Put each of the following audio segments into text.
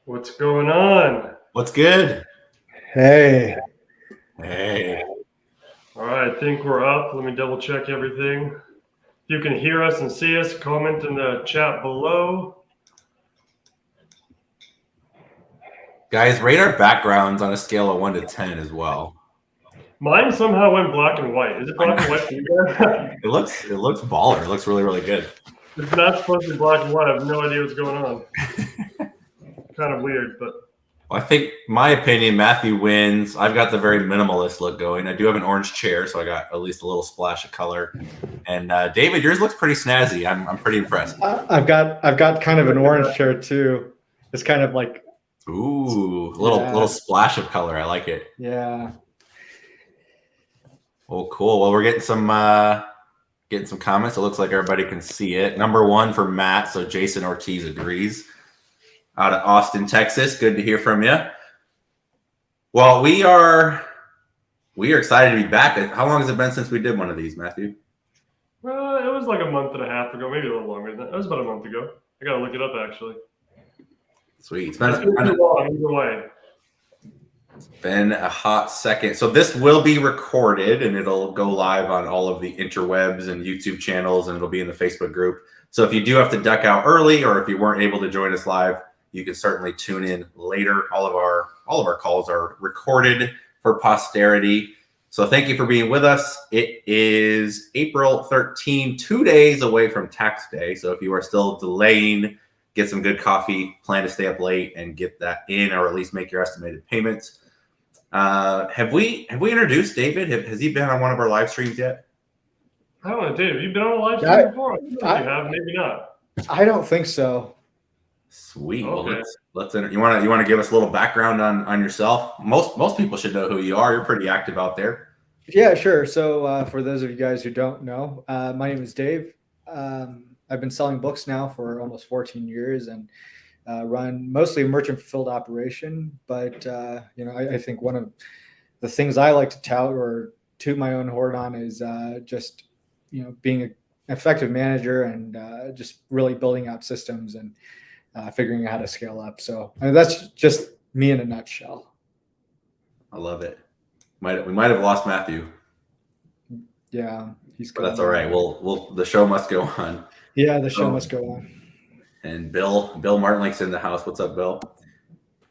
What's going on? What's good? Hey, Hey. All right, I think we're up. Let me double check everything. If you can hear us and see us, comment in the chat below. Guys, rate our backgrounds on a scale of 1 to 10 as well. Mine somehow went black and white. Is it black and white for you guys? It looks baller. It looks really, really good. It's not supposed to be black and white. I have no idea what's going on. Kind of weird, but Well, I think, my opinion, Matthew wins. I've got the very minimalist look going. I do have an orange chair, so I got at least a little splash of color. And David, yours looks pretty snazzy. I'm pretty impressed. I've got kind of an orange chair too. It's kind of like Ooh, little splash of color. I like it. yeah. Oh, cool. Well, we're getting some comments. It looks like everybody can see it. Number 1 for Matt. So Jason Ortiz agrees. Out of Austin, Texas. Good to hear from you. Well, we are excited to be back. How long has it been since we did one of these, Matthew? it was like a month and a half ago, maybe a little longer than that. It was about a month ago. I gotta look it up actually. Sweet. It's been too long either way. It's been a hot second. So this will be recorded and it'll go live on all of the interwebs and YouTube channels, and it'll be in the Facebook group. So if you do have to duck out early, or if you weren't able to join us live, you can certainly tune in later. All of our calls are recorded for posterity. So thank you for being with us. It is April 13, 2 days away from tax day. So if you are still delaying, get some good coffee, plan to stay up late and get that in, or at least make your estimated payments. Have we introduced David? Has he been on one of our live streams yet? I don't know, Dave. Have you been on a live stream before? I think you have, maybe not. I don't think so. Sweet. Okay. Well, let's you want to give us a little background on yourself? Most people should know who you are. You're pretty active out there. Yeah, sure. So for those of you guys who don't know, my name is Dave. I've been selling books now for almost 14 years and run mostly a merchant fulfilled operation. But I think one of the things I like to tout or toot my own horn on is just being an effective manager and just really building out systems and figuring out how to scale up. So that's just me in a nutshell. I love it. We might have lost Matthew. Yeah, but that's all right. We'll the show must go on. Yeah, the show must go on. And Bill Martlink's in the house. What's up, Bill?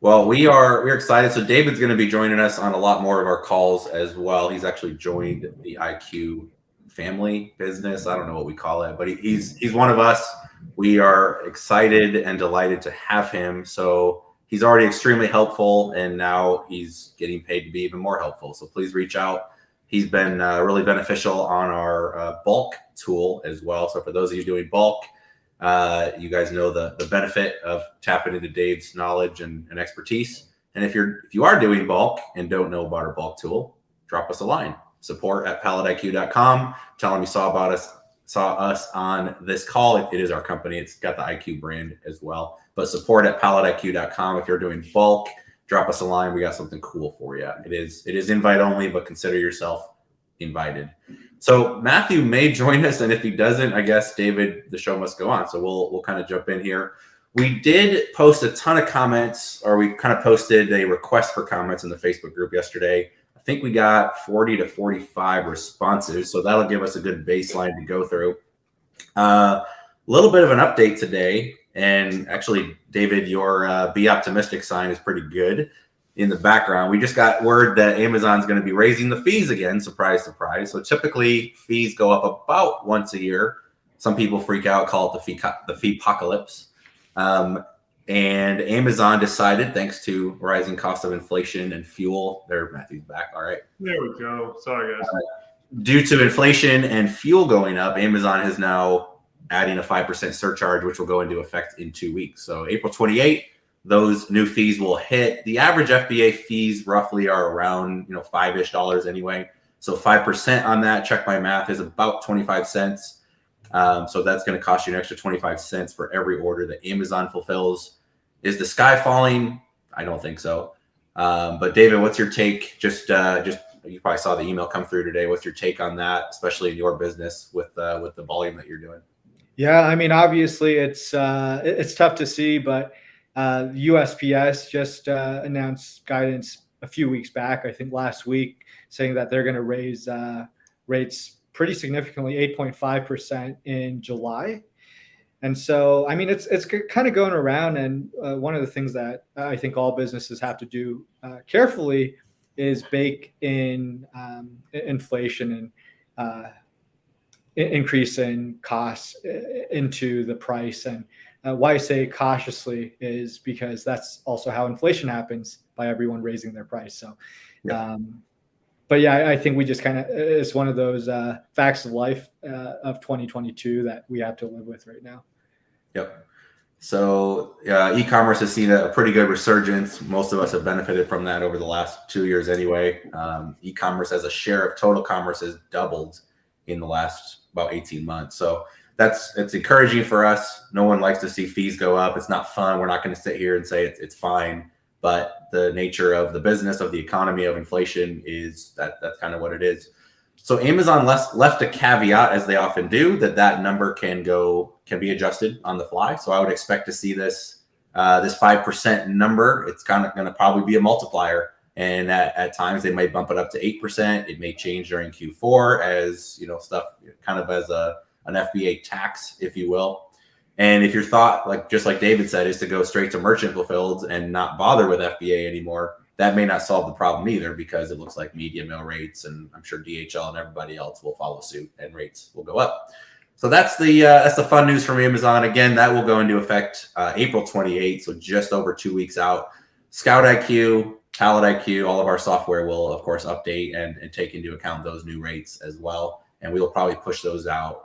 Well, we're excited. So David's going to be joining us on a lot more of our calls as well. He's actually joined the IQ family business. I don't know what we call it, but he's one of us. We are excited and delighted to have him. So he's already extremely helpful, and now he's getting paid to be even more helpful. So please reach out. He's been really beneficial on our bulk tool as well. So for those of you doing bulk, you guys know the benefit of tapping into Dave's knowledge and expertise. And if you are doing bulk and don't know about our bulk tool, drop us a line. support@palletiq.com. Tell them you saw us on this call. It is our company. It's got the IQ brand as well. But support@palletiq.com. If you're doing bulk, drop us a line. We got something cool for you. It is invite only, but consider yourself invited. So Matthew may join us, and if he doesn't, I guess David, the show must go on. So we'll kind of jump in here. We did post a ton of comments, or we kind of posted a request for comments in the Facebook group yesterday. I think we got 40 to 45 responses, so that'll give us a good baseline to go through. A little bit of an update today, and actually, David, your Be Optimistic sign is pretty good in the background. We just got word that Amazon's going to be raising the fees again. Surprise, surprise. So typically, fees go up about once a year. Some people freak out, call it the fee apocalypse. And Amazon decided, thanks to rising cost of inflation and fuel, Matthew's back. All right. There we go. Sorry, guys. Due to inflation and fuel going up, Amazon is now adding a 5% surcharge, which will go into effect in 2 weeks. So April 28th, those new fees will hit. The average FBA fees roughly are around $5-ish anyway. So 5% on that, check my math, is about 25 cents. So that's going to cost you an extra 25 cents for every order that Amazon fulfills. Is the sky falling? I don't think so. But David, what's your take? Just you probably saw the email come through today. What's your take on that, especially in your business with the volume that you're doing? Yeah, I mean, obviously it's tough to see, but USPS just announced guidance a few weeks back, I think last week, saying that they're going to raise rates pretty significantly, 8.5% in July. And so, I mean, it's kind of going around. And one of the things that I think all businesses have to do carefully is bake in inflation and increase in costs into the price. And why I say cautiously is because that's also how inflation happens, by everyone raising their price. So, but yeah, I think we just kind of, it's one of those facts of life of 2022 that we have to live with right now. Yep. So e-commerce has seen a pretty good resurgence. Most of us have benefited from that over the last 2 years anyway. E-commerce as a share of total commerce has doubled in the last about 18 months. So it's encouraging for us. No one likes to see fees go up. It's not fun. We're not going to sit here and say it's fine. But the nature of the business, of the economy, of inflation is that's kind of what it is. So Amazon left a caveat, as they often do, that number can be adjusted on the fly. So I would expect to see this 5% number. It's kind of going to probably be a multiplier, and at times they might bump it up to 8%. It may change during Q4 as stuff kind of as an FBA tax, if you will. And if your thought, just like David said, is to go straight to merchant fulfilled and not bother with FBA anymore, that may not solve the problem either, because it looks like media mail rates, and I'm sure DHL and everybody else will follow suit, and rates will go up. So that's the fun news from Amazon. Again, that will go into effect April 28th, so just over 2 weeks out. Scout IQ, Pallet IQ, all of our software will, of course, update and take into account those new rates as well. And we will probably push those out.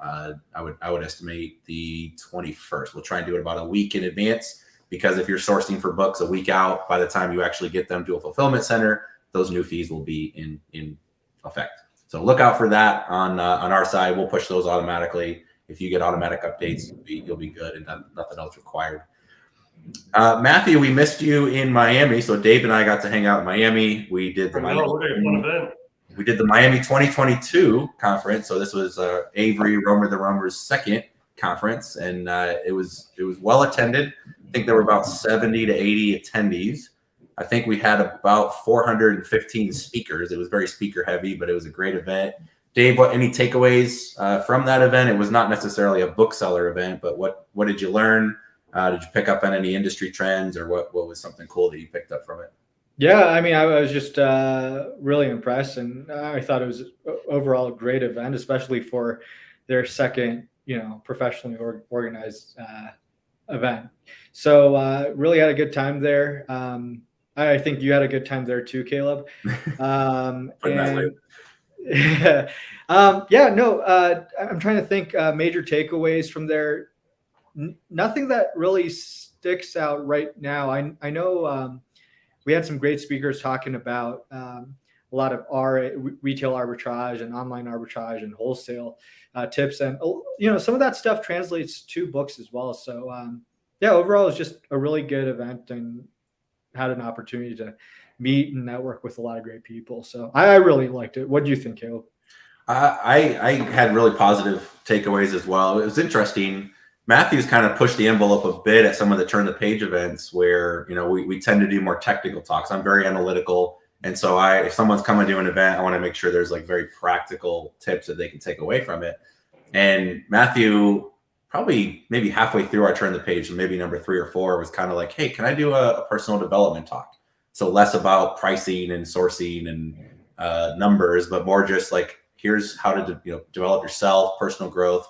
I would estimate the 21st. We'll try and do it about a week in advance, because if you're sourcing for books a week out, by the time you actually get them to a fulfillment center, those new fees will be in effect. So look out for that on our side. We'll push those automatically. If you get automatic updates, you'll be good, and nothing else required. Matthew, we missed you in Miami. So Dave and I got to hang out in Miami. We did the Miami 2022 conference. So this was Avery Romer the Romer's second conference, and it was well attended. I think there were about 70 to 80 attendees. I think we had about 415 speakers. It was very speaker heavy, but it was a great event. Dave, any takeaways from that event? It was not necessarily a bookseller event, but what did you learn? Did you pick up on any industry trends, or what was something cool that you picked up from it? Yeah, I mean, I was just really impressed, and I thought it was overall a great event, especially for their second, professionally organized event. So really had a good time there. I think you had a good time there too, Caleb. I'm trying to think major takeaways from there. Nothing that really sticks out right now. I know we had some great speakers talking about a lot of retail arbitrage and online arbitrage and wholesale tips, and some of that stuff translates to books as well. So overall, it's just a really good event, and had an opportunity to meet and network with a lot of great people. So I really liked it. What do you think, Caleb? I had really positive takeaways as well. It was interesting. Matthew's kind of pushed the envelope a bit at some of the turn the page events where, we tend to do more technical talks. I'm very analytical. And so if someone's coming to an event, I want to make sure there's very practical tips that they can take away from it. And Matthew, probably maybe halfway through our turn the page, maybe number 3 or 4, was kind of like, hey, can I do a personal development talk? So less about pricing and sourcing and numbers, but more just here's how to develop yourself, personal growth.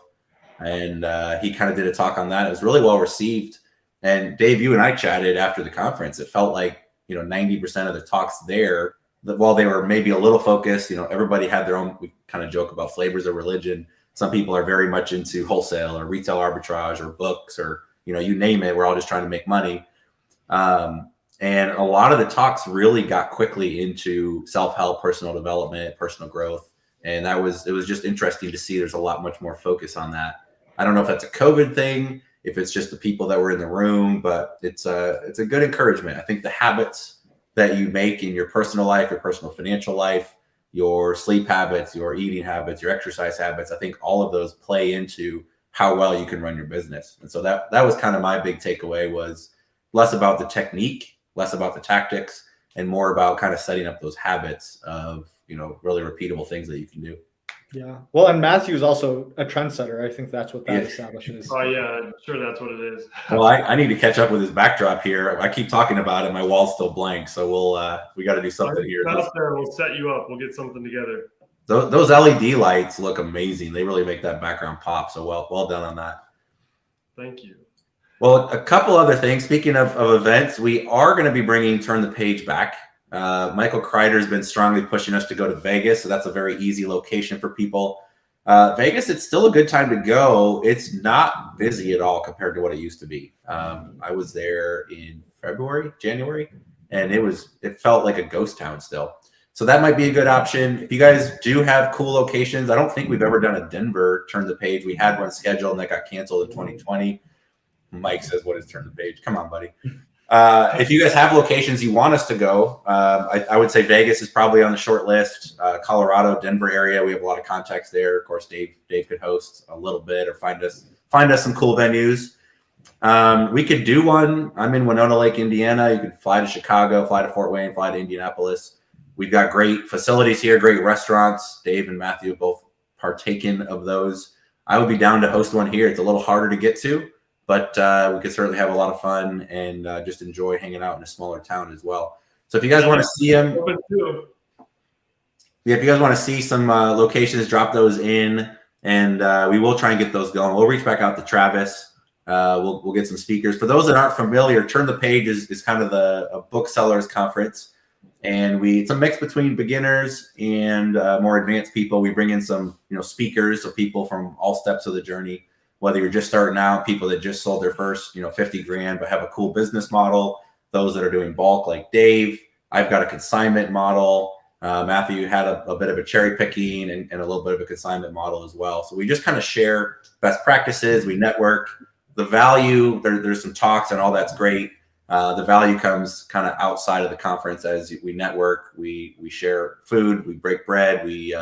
And he kind of did a talk on that. It was really well received. And Dave, you and I chatted after the conference. It felt like 90% of the talks there, while they were maybe a little focused, everybody had their own. We kind of joke about flavors of religion. Some people are very much into wholesale or retail arbitrage or books, or you name it. We're all just trying to make money. And a lot of the talks really got quickly into self-help, personal development, personal growth. And it was just interesting to see there's a lot much more focus on that. I don't know if that's a COVID thing, if it's just the people that were in the room, but it's a good encouragement. I think the habits that you make in your personal life, your personal financial life, your sleep habits, your eating habits, your exercise habits, I think all of those play into how well you can run your business. And so that was kind of my big takeaway was, less about the technique, less about the tactics, and more about kind of setting up those habits of, really repeatable things that you can do. Yeah. Well, and Matthew's also a trendsetter. I think that's what that Yeah. establishes. Oh yeah, I'm sure that's what it is. Well, I need to catch up with his backdrop here. I keep talking about it. My wall's still blank. So we got to do something here. Out there, we'll set you up. We'll get something together. Those LED lights look amazing. They really make that background pop. So well done on that. Thank you. Well, a couple other things. Speaking of events, we are going to be bringing Turn the Page back. Michael Kreider has been strongly pushing us to go to Vegas, so that's a very easy location for people. Vegas, it's still a good time to go. It's not busy at all compared to what it used to be. I was there in January, and it felt like a ghost town still. So that might be a good option. If you guys do have cool locations, I don't think we've ever done a Denver Turn the Page. We had one scheduled and that got canceled in 2020. Mike says, "What is Turn the Page?" Come on, buddy. If you guys have locations you want us to go, I would say Vegas is probably on the short list. Colorado, Denver area, we have a lot of contacts there. Of course, Dave could host a little bit or find us some cool venues. We could do one. I'm in Winona Lake, Indiana. You could fly to Chicago, fly to Fort Wayne, fly to Indianapolis. We've got great facilities here, great restaurants. Dave and Matthew have both partaken of those. I would be down to host one here. It's a little harder to get to, but we could certainly have a lot of fun and just enjoy hanging out in a smaller town as well. So if you guys want to see them, if you guys want to see some locations, drop those in, and we will try and get those going. We'll reach back out to Travis. We'll get some speakers. For those that aren't familiar, Turn the Page is kind of a booksellers conference. And it's a mix between beginners and more advanced people. We bring in some, speakers, so people from all steps of the journey, whether you're just starting out, people that just sold their first, 50 grand, but have a cool business model, those that are doing bulk like Dave. I've got a consignment model. Matthew had a bit of a cherry picking and a little bit of a consignment model as well. So we just kind of share best practices. We network. The value, there's some talks and all that's great. The value comes kind of outside of the conference as we network, we share food, we break bread, we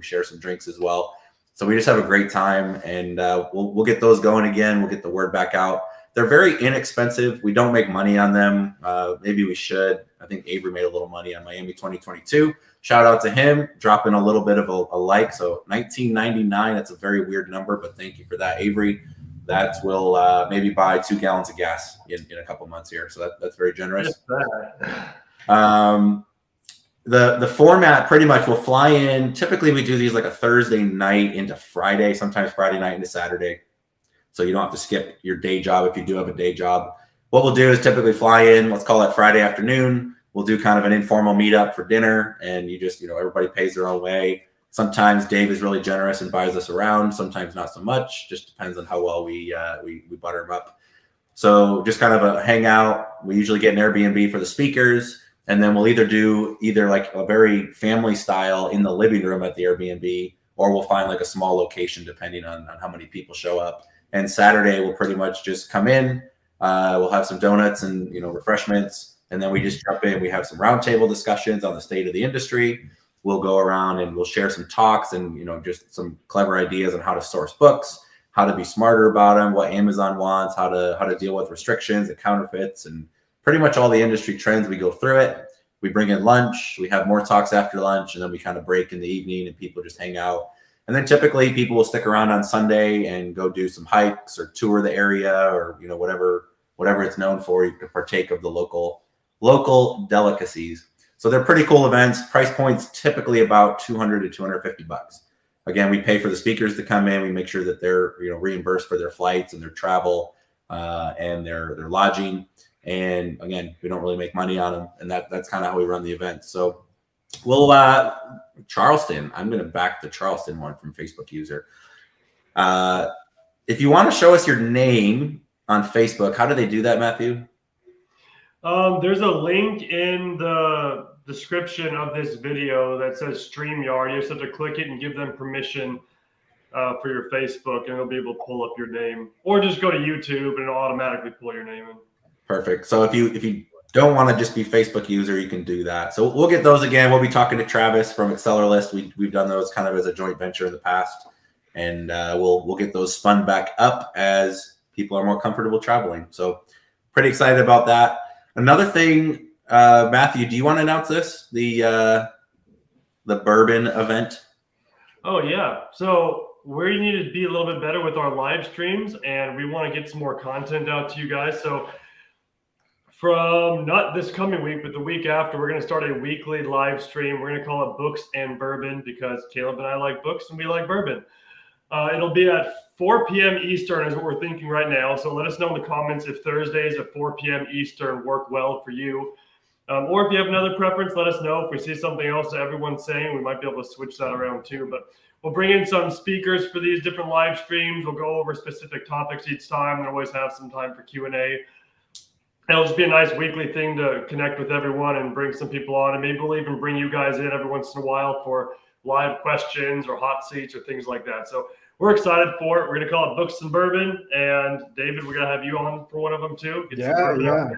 share some drinks as well. So we just have a great time, and we'll get those going again. We'll get the word back out. They're very inexpensive. We don't make money on them. Maybe we should. I think Avery made a little money on Miami 2022. Shout out to him, dropping a little bit of a like. So $19.99. That's a very weird number, but thank you for that, Avery. That will maybe buy 2 gallons of gas in a couple months here. So that's very generous. The format pretty much will fly in. Typically, we do these like a Thursday night into Friday, sometimes Friday night into Saturday. So you don't have to skip your day job if you do have a day job. What we'll do is typically fly in, let's call it Friday afternoon. We'll do kind of an informal meetup for dinner, and you just, everybody pays their own way. Sometimes Dave is really generous and buys us around. Sometimes not so much. Just depends on how well we butter him up. So just kind of a hangout. We usually get an Airbnb for the speakers, and then we'll either like a very family style in the living room at the Airbnb, or we'll find like a small location depending on how many people show up. And Saturday we'll pretty much just come in. We'll have some donuts and refreshments, and then we just jump in. We have some roundtable discussions on the state of the industry. We'll go around and we'll share some talks and, just some clever ideas on how to source books, how to be smarter about them, what Amazon wants, how to deal with restrictions and counterfeits, and pretty much all the industry trends. We go through it. We bring in lunch. We have more talks after lunch, and then we kind of break in the evening and people just hang out. And then typically people will stick around on Sunday and go do some hikes or tour the area, or, whatever it's known for. You can partake of the local delicacies. So they're pretty cool events. Price points typically about $200 to $250. Again, we pay for the speakers to come in. We make sure that they're reimbursed for their flights and their travel and their lodging. And again, we don't really make money on them, and that's kind of how we run the event. So we'll Charleston. I'm going to back the Charleston one from Facebook user. If you want to show us your name on Facebook, how do they do that, Matthew? There's a link in the description of this video that says StreamYard. You just have to click it and give them permission for your Facebook, and it'll be able to pull up your name. Or just go to YouTube and it'll automatically pull your name in. Perfect. So if you don't want to just be Facebook user, you can do that. So we'll get those again. We'll be talking to Travis from AccelerList. We've done those kind of as a joint venture in the past, and we'll get those spun back up as people are more comfortable traveling. So pretty excited about that. Another thing, Matthew, do you want to announce this? The bourbon event? Oh yeah. So we need to be a little bit better with our live streams, and we want to get some more content out to you guys. So from not this coming week, but the week after, we're going to start a weekly live stream. We're going to call it Books and Bourbon because Caleb and I like books and we like bourbon. It'll be at 4 p.m. Eastern is what we're thinking right now. So let us know in the comments if Thursdays at 4 p.m. Eastern work well for you. Or if you have another preference, let us know. If we see something else that everyone's saying, we might be able to switch that around too. But we'll bring in some speakers for these different live streams. We'll go over specific topics each time. We'll always have some time for Q&A. It'll just be a nice weekly thing to connect with everyone and bring some people on. And maybe we'll even bring you guys in every once in a while for live questions or hot seats or things like that. So we're excited for it. We're going to call it Books and Bourbon. And David, we're going to have you on for one of them too. Get Yeah.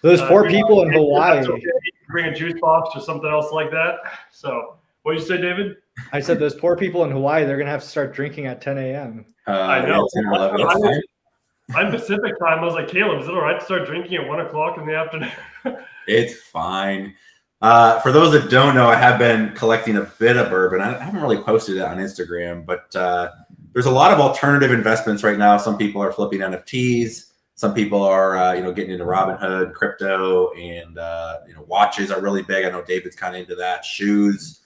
Those poor people in Hawaii. Okay. Bring a juice box or something else like that. So what did you say, David? I said those poor people in Hawaii, they're going to have to start drinking at 10 a.m. I know. Yeah, I'm Pacific time. I was like, Caleb, is it all right to start drinking at 1 o'clock in the afternoon? It's fine. For those that don't know, I have been collecting a bit of bourbon. I haven't really posted it on Instagram, but there's a lot of alternative investments right now. Some people are flipping NFTs. Some people are, getting into Robinhood, crypto, and watches are really big. I know David's kind of into that. Shoes,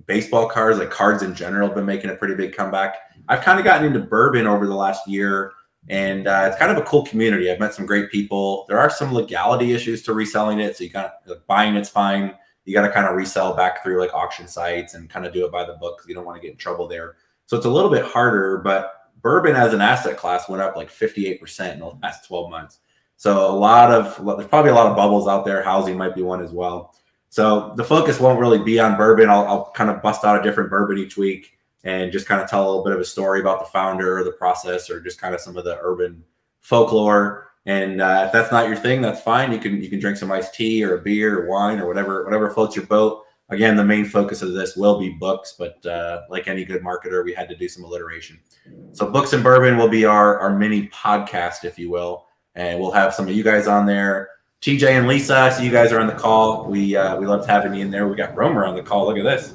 baseball cards, like cards in general, have been making a pretty big comeback. I've kind of gotten into bourbon over the last year, and it's kind of a cool community. I've met some great people. There are some legality issues to reselling it, so you kind of buying it's fine. You got to kind of resell back through like auction sites and kind of do it by the book because you don't want to get in trouble there. So it's a little bit harder, but bourbon as an asset class went up like 58% in the last 12 months. So there's probably a lot of bubbles out there. Housing might be one as well. So the focus won't really be on bourbon. I'll kind of bust out a different bourbon each week and just kind of tell a little bit of a story about the founder or the process or just kind of some of the urban folklore. And if that's not your thing, that's fine. You can drink some iced tea or a beer or wine or whatever floats your boat. Again, the main focus of this will be books, but like any good marketer, we had to do some alliteration. So Books and Bourbon will be our mini podcast, if you will. And we'll have some of you guys on there. TJ and Lisa, I see you guys are on the call. We loved having you in there. We got Romer on the call. Look at this.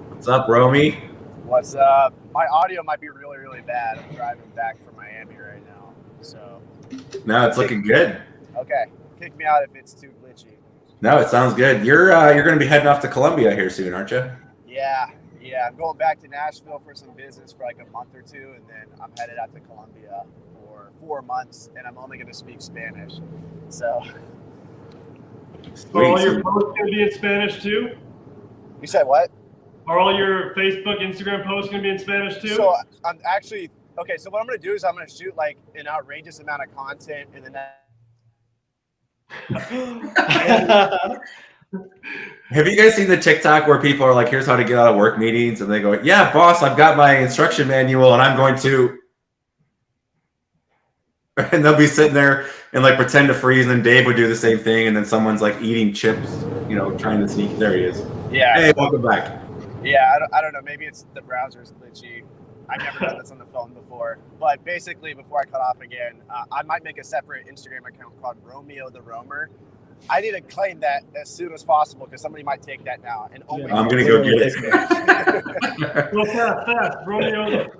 What's up, Romy? What's up? My audio might be really, really bad. I'm driving back from Miami right now. So. No, it's looking good. Okay. Kick me out if it's too glitchy. No, it sounds good. You're going to be heading off to Columbia here soon, aren't you? Yeah. I'm going back to Nashville for some business for like a month or two, and then I'm headed out to Columbia for 4 months, and I'm only going to speak Spanish. So. Are all your posts going to be in Spanish too? You said what? Are all your Facebook, Instagram posts going to be in Spanish too? So I'm actually okay. So what I'm going to do is I'm going to shoot like an outrageous amount of content in the next. Have you guys seen the TikTok where people are like, here's how to get out of work meetings, and they go, yeah, boss, I've got my instruction manual and I'm going to, and they'll be sitting there and like pretend to freeze, and then Dave would do the same thing, and then someone's like eating chips, trying to sneak. There he is. Yeah. Hey, welcome back. Yeah, I don't know. Maybe it's the browser's glitchy. I've never done this on the phone before. But basically, before I cut off again, I might make a separate Instagram account called Romeo the Roamer. I need to claim that as soon as possible because somebody might take that now. And only I'm going to go get it. Well, fast, Romeo.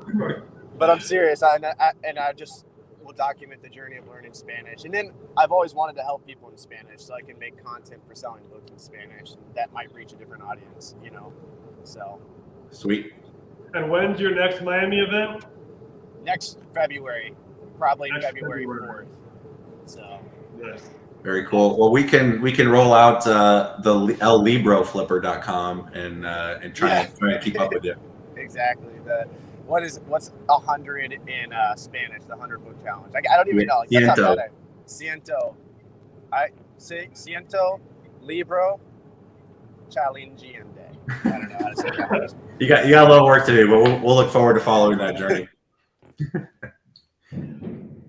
But I'm serious. I just will document the journey of learning Spanish. And then I've always wanted to help people in Spanish so I can make content for selling books in Spanish. And that might reach a different audience, So. Sweet. And when's your next Miami event? Next February. Probably Next February February. 4th. So. Yes. Very cool. Well, we can roll out the ellibroflipper.com and try and keep up with you. Exactly. What's 100 in Spanish? The 100 book challenge. I don't even know. Ciento. Ciento libro challengeiente. I don't know how to say that. You got a little work to do, but we'll look forward to following that journey.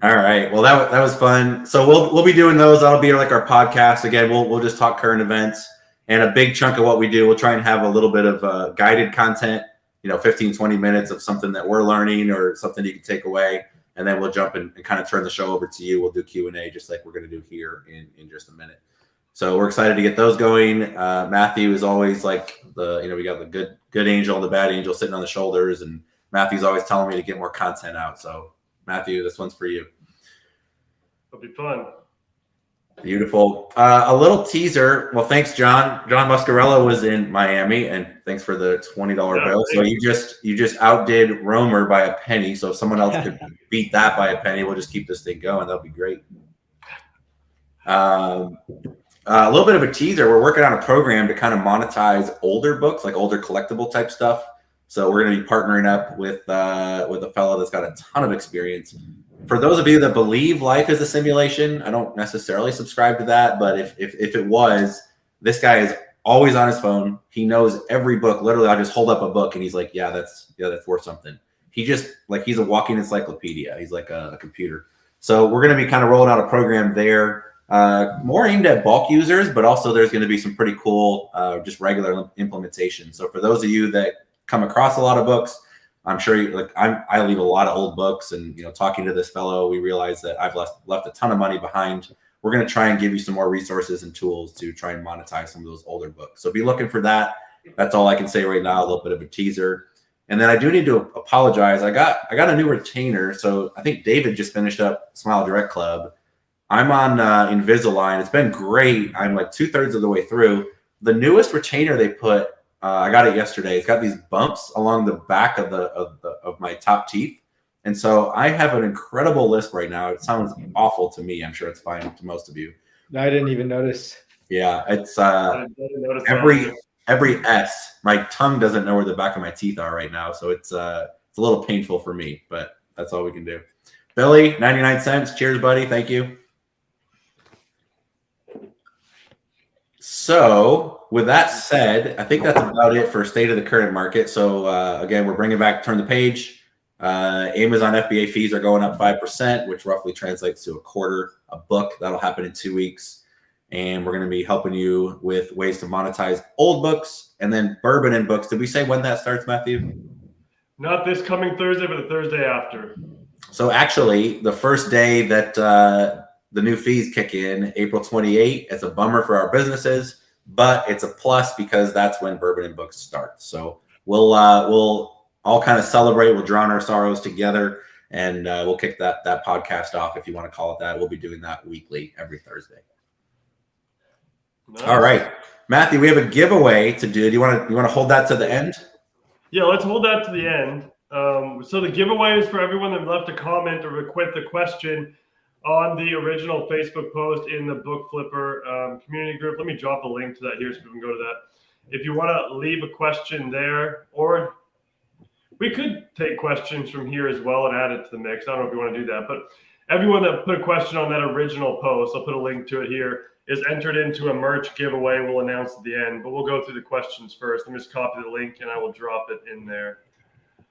All right. Well, that was fun. So we'll be doing those. That'll be like our podcast. Again, we'll just talk current events, and a big chunk of what we do, we'll try and have a little bit of guided content, 15, 20 minutes of something that we're learning or something you can take away. and then we'll jump in and kind of turn the show over to you. We'll do Q&A just like we're going to do here in just a minute. So we're excited to get those going. Matthew is always like we got the good angel and the bad angel sitting on the shoulders, and Matthew's always telling me to get more content out. So Matthew, this one's for you. It'll be fun. Beautiful. A little teaser. Well, thanks, John. John Muscarella was in Miami, and thanks for the $20 bill. So you just outdid Romer by a penny. So if someone else could beat that by a penny, we'll just keep this thing going. That'll be great. A little bit of a teaser. We're working on a program to kind of monetize older books, like older collectible type stuff. So we're going to be partnering up with a fellow that's got a ton of experience. For those of you that believe life is a simulation, I don't necessarily subscribe to that, but if it was, this guy is always on his phone. He knows every book. Literally, I'll just hold up a book and he's like, yeah, that's worth something. He's a walking encyclopedia. He's like a computer. So we're going to be kind of rolling out a program there, more aimed at bulk users, but also there's going to be some pretty cool, just regular implementation. So for those of you that come across a lot of books, I'm sure I leave a lot of old books, and talking to this fellow, we realized that I've left a ton of money behind. We're going to try and give you some more resources and tools to try and monetize some of those older books. So be looking for that. That's all I can say right now. A little bit of a teaser, and then I do need to apologize. I got a new retainer. So I think David just finished up Smile Direct Club. I'm on Invisalign. It's been great. I'm like 2/3 of the way through. The newest retainer they put. I got it yesterday. It's got these bumps along the back of my top teeth, and so I have an incredible lisp right now. It sounds awful to me. I'm sure it's fine to most of you. I didn't even notice. Yeah, it's I didn't notice every S. My tongue doesn't know where the back of my teeth are right now, so it's a little painful for me. But that's all we can do. Billy, 99 cents. Cheers, buddy. Thank you. So with that said, I think that's about it for state of the current market. So again, we're bringing back Turn the Page. Amazon FBA fees are going up 5%, which roughly translates to $0.25 a book. That'll happen in 2 weeks. And we're going to be helping you with ways to monetize old books and then bourbon in books. Did we say when that starts, Matthew? Not this coming Thursday, but the Thursday after. So actually, the first day that the new fees kick in, April 28th. It's a bummer for our businesses, but it's a plus because that's when Bourbon and Books starts. So we'll all kind of celebrate. We'll drown our sorrows together, and we'll kick that podcast off, if you want to call it that. We'll be doing that weekly every Thursday. Nice. All right, Matthew, we have a giveaway to do. Do you want to hold that to the end? Yeah, let's hold that to the end. So the giveaway is for everyone that left a comment or request the question on the original Facebook post in the Book Flipper community group. Let me drop a link to that here so we can go to that. If you want to leave a question there, or we could take questions from here as well and add it to the mix. I don't know if you want to do that, but everyone that put a question on that original post, I'll put a link to it here, is entered into a merch giveaway. We'll announce at the end, but we'll go through the questions first. Let me just copy the link and I will drop it in there.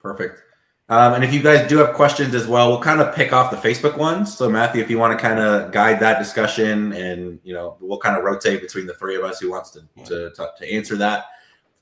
Perfect. And if you guys do have questions as well, we'll kind of pick off the Facebook ones. So Matthew, if you want to kind of guide that discussion, and we'll kind of rotate between the three of us who wants to answer that.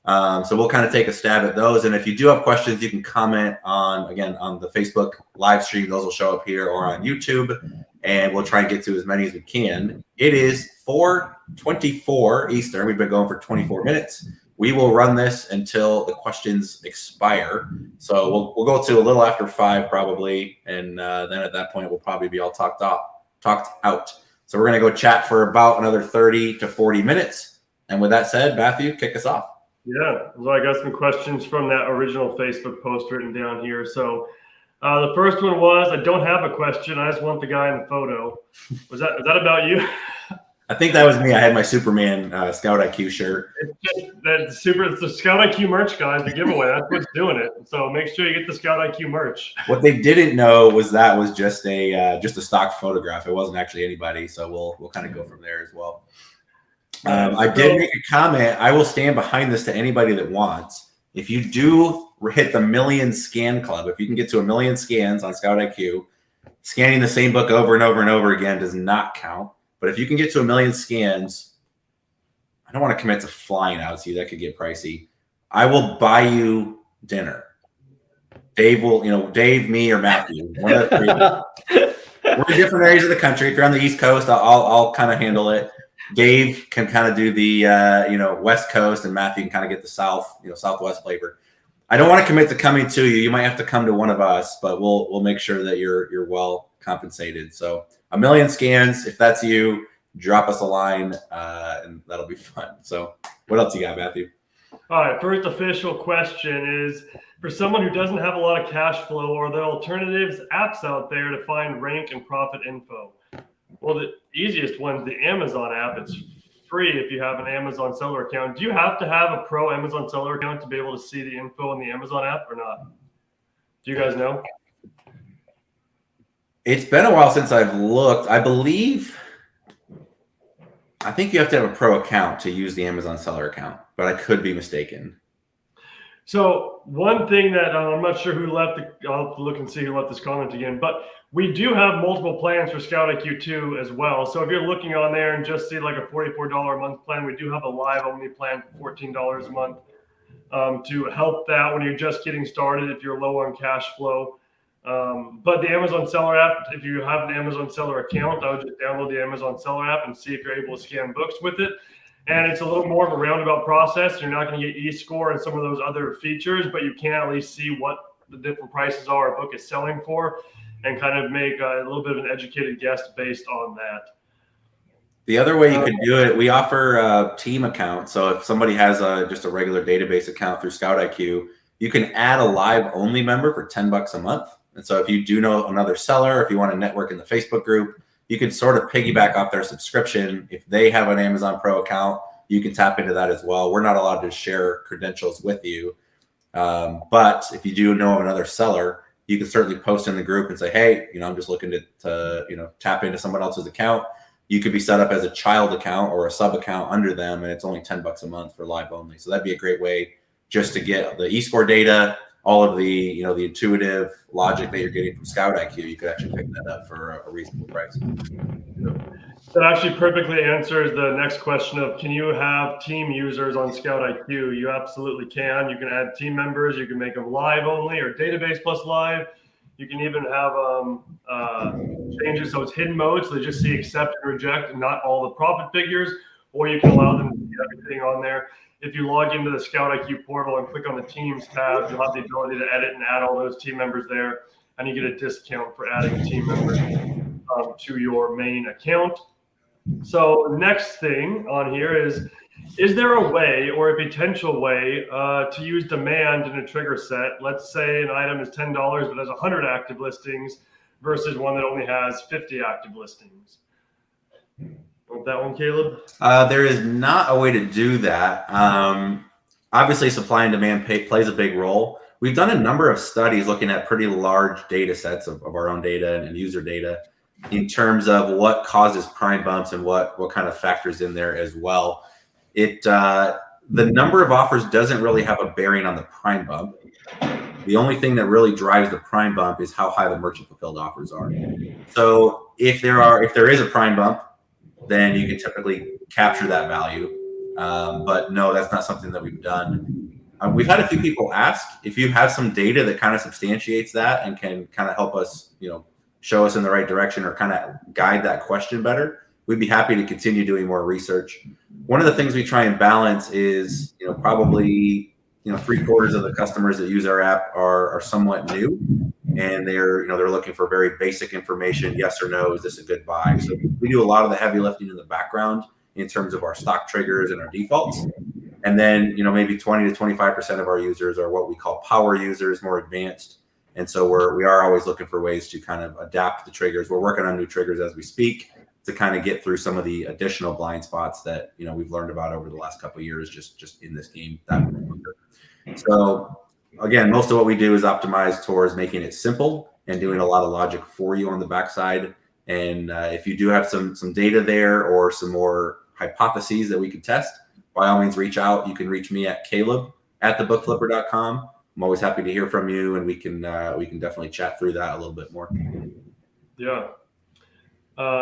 So we'll kind of take a stab at those. And if you do have questions, you can comment on the Facebook live stream. Those will show up here or on YouTube, and we'll try and get to as many as we can. It is 4:24 Eastern. We've been going for 24 minutes. We will run this until the questions expire. So we'll go to a little after 5 probably, and then at that point we'll probably be all talked out. So we're gonna go chat for about another 30 to 40 minutes. And with that said, Matthew, kick us off. Yeah, well, I got some questions from that original Facebook post written down here. So the first one was, I don't have a question. I just want the guy in the photo. Is that about you? I think that was me. I had my Superman Scout IQ shirt. It's the Scout IQ merch, guys. The giveaway. That's what's doing it. So make sure you get the Scout IQ merch. What they didn't know was that was just a stock photograph. It wasn't actually anybody. So we'll kind of go from there as well. I did make a comment. I will stand behind this to anybody that wants. If you do hit the 1 million scan club, if you can get to 1 million scans on Scout IQ, scanning the same book over and over and over again does not count. But if you can get to 1 million scans, I don't want to commit to flying out to you. That could get pricey. I will buy you dinner. Dave will, Dave, me, or Matthew. One of the three. We're in different areas of the country. If you're on the East Coast, I'll kind of handle it. Dave can kind of do the West Coast, and Matthew can kind of get the Southwest flavor. I don't want to commit to coming to you. You might have to come to one of us, but we'll make sure that you're well compensated. So 1 million scans. If that's you, drop us a line, and that'll be fun. So what else you got, Matthew? All right, first official question is, for someone who doesn't have a lot of cash flow, are there alternatives apps out there to find rank and profit info? Well, the easiest one's the Amazon app. It's free if you have an Amazon seller account. Do you have to have a pro Amazon seller account to be able to see the info in the Amazon app or not? Do you guys know? It's been a while since I've looked. I think you have to have a pro account to use the Amazon seller account, but I could be mistaken. So one thing that I'm not sure who left, I'll have to look and see who left this comment again, but we do have multiple plans for Scout IQ 2 as well. So if you're looking on there and just see like a $44 a month plan, we do have a live only plan for $14 a month to help that when you're just getting started, if you're low on cash flow. But the Amazon seller app, if you have an Amazon seller account, I would just download the Amazon seller app and see if you're able to scan books with it. And it's a little more of a roundabout process. You're not going to get eScore and some of those other features, but you can at least see what the different prices are a book is selling for and kind of make a little bit of an educated guess based on that. The other way you could do it, we offer a team account. So if somebody has just a regular database account through Scout IQ, you can add a live only member for $10 a month. And so if you do know another seller, if you want to network in the Facebook group, you can sort of piggyback off their subscription. If they have an Amazon Pro account, you can tap into that as well. We're not allowed to share credentials with you. But if you do know of another seller, you can certainly post in the group and say, hey, I'm just looking to tap into someone else's account. You could be set up as a child account or a sub account under them, and it's only $10 a month for live only. So that'd be a great way just to get the eScore data, all of the the intuitive logic that you're getting from Scout IQ. You could actually pick that up for a reasonable price. That actually perfectly answers the next question of, can you have team users on Scout IQ? You absolutely can. You can add team members. You can make them live only or database plus live. You can even have changes so it's hidden mode, so they just see accept and reject and not all the profit figures, or you can allow them to see everything on there. If you log into the Scout IQ portal and click on the Teams tab, you'll have the ability to edit and add all those team members there, and you get a discount for adding a team member to your main account. So the next thing on here is there a way or a potential way to use demand in a trigger set? Let's say an item is $10 but has 100 active listings versus one that only has 50 active listings. Want that one, Caleb? There is not a way to do that. Obviously, supply and demand plays a big role. We've done a number of studies looking at pretty large data sets of our own data and user data in terms of what causes prime bumps and what kind of factors in there as well. The number of offers doesn't really have a bearing on the prime bump. The only thing that really drives the prime bump is how high the merchant fulfilled offers are. So if there is a prime bump, then you can typically capture that value. But no, that's not something that we've done. We've had a few people ask if you have some data that kind of substantiates that and can kind of help us, show us in the right direction or kind of guide that question better. We'd be happy to continue doing more research. One of the things we try and balance is, probably, 3/4 of the customers that use our app are somewhat new, and they're looking for very basic information. Yes or no, is this a good buy? So we do a lot of the heavy lifting in the background in terms of our stock triggers and our defaults. And then, maybe 20 to 25% of our users are what we call power users, more advanced. And so we are always looking for ways to kind of adapt the triggers. We're working on new triggers as we speak to kind of get through some of the additional blind spots that, we've learned about over the last couple of years, just in this game. So again, most of what we do is optimized towards making it simple and doing a lot of logic for you on the backside. And if you do have some data there or some more hypotheses that we could test, by all means, reach out. You can reach me at caleb@thebookflipper.com. I'm always happy to hear from you, and we can definitely chat through that a little bit more. Yeah.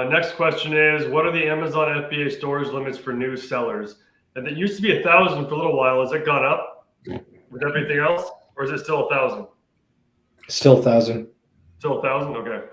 Next question is, what are the Amazon FBA storage limits for new sellers? And it used to be 1,000 for a little while. Has it gone up with everything else, or is it still 1,000? Still 1,000. Still 1,000? Okay.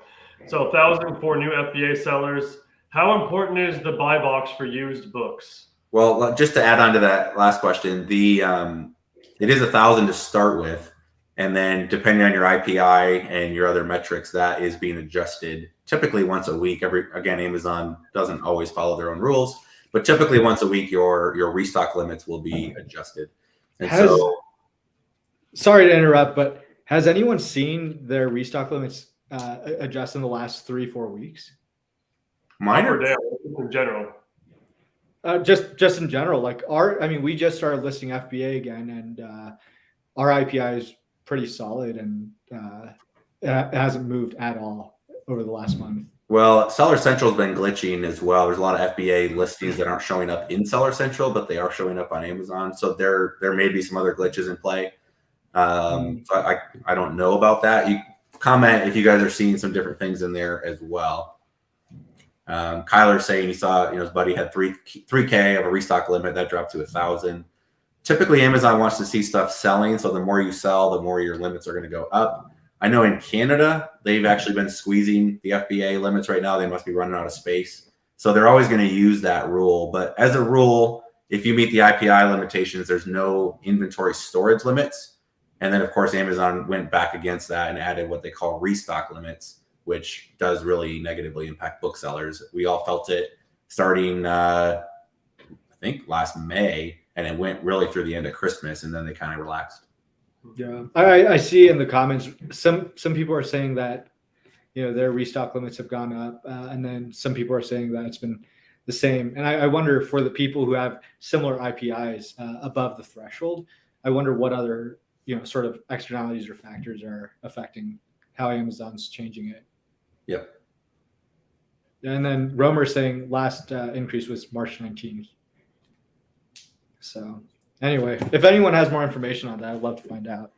So 1,000 for new FBA sellers. How important is the buy box for used books? Well, just to add on to that last question, it is 1,000 to start with, and then depending on your IPI and your other metrics, that is being adjusted typically once a week. Again, Amazon doesn't always follow their own rules, but typically once a week, your restock limits will be adjusted. And Sorry to interrupt, but has anyone seen their restock limits adjust in the last 3-4 weeks? Mine Up or are down in general? Just in general, like we just started listing FBA again, and our IPI is pretty solid, and it hasn't moved at all over the last month. Well, Seller Central has been glitching as well. There's a lot of FBA listings that aren't showing up in Seller Central, but they are showing up on Amazon. So there may be some other glitches in play. So I don't know about that. You comment if you guys are seeing some different things in there as well. Kyler's saying he saw, his buddy had 3K of a restock limit that dropped to 1,000. Typically, Amazon wants to see stuff selling, so the more you sell, the more your limits are going to go up. I know in Canada, they've actually been squeezing the FBA limits right now. They must be running out of space. So they're always going to use that rule. But as a rule, if you meet the IPI limitations, there's no inventory storage limits. And then, of course, Amazon went back against that and added what they call restock limits, which does really negatively impact booksellers. We all felt it starting, I think, last May, and it went really through the end of Christmas, and then they kind of relaxed. Yeah, I see in the comments some people are saying that their restock limits have gone up, and then some people are saying that it's been the same. And I wonder, for the people who have similar IPIs above the threshold, I wonder what other sort of externalities or factors are affecting how Amazon's changing it. Yep. And then Romer saying last increase was March 19th. So anyway, if anyone has more information on that, I'd love to find out.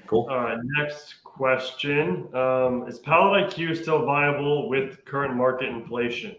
Cool. All right, next question. Is Pallet IQ still viable with current market inflation?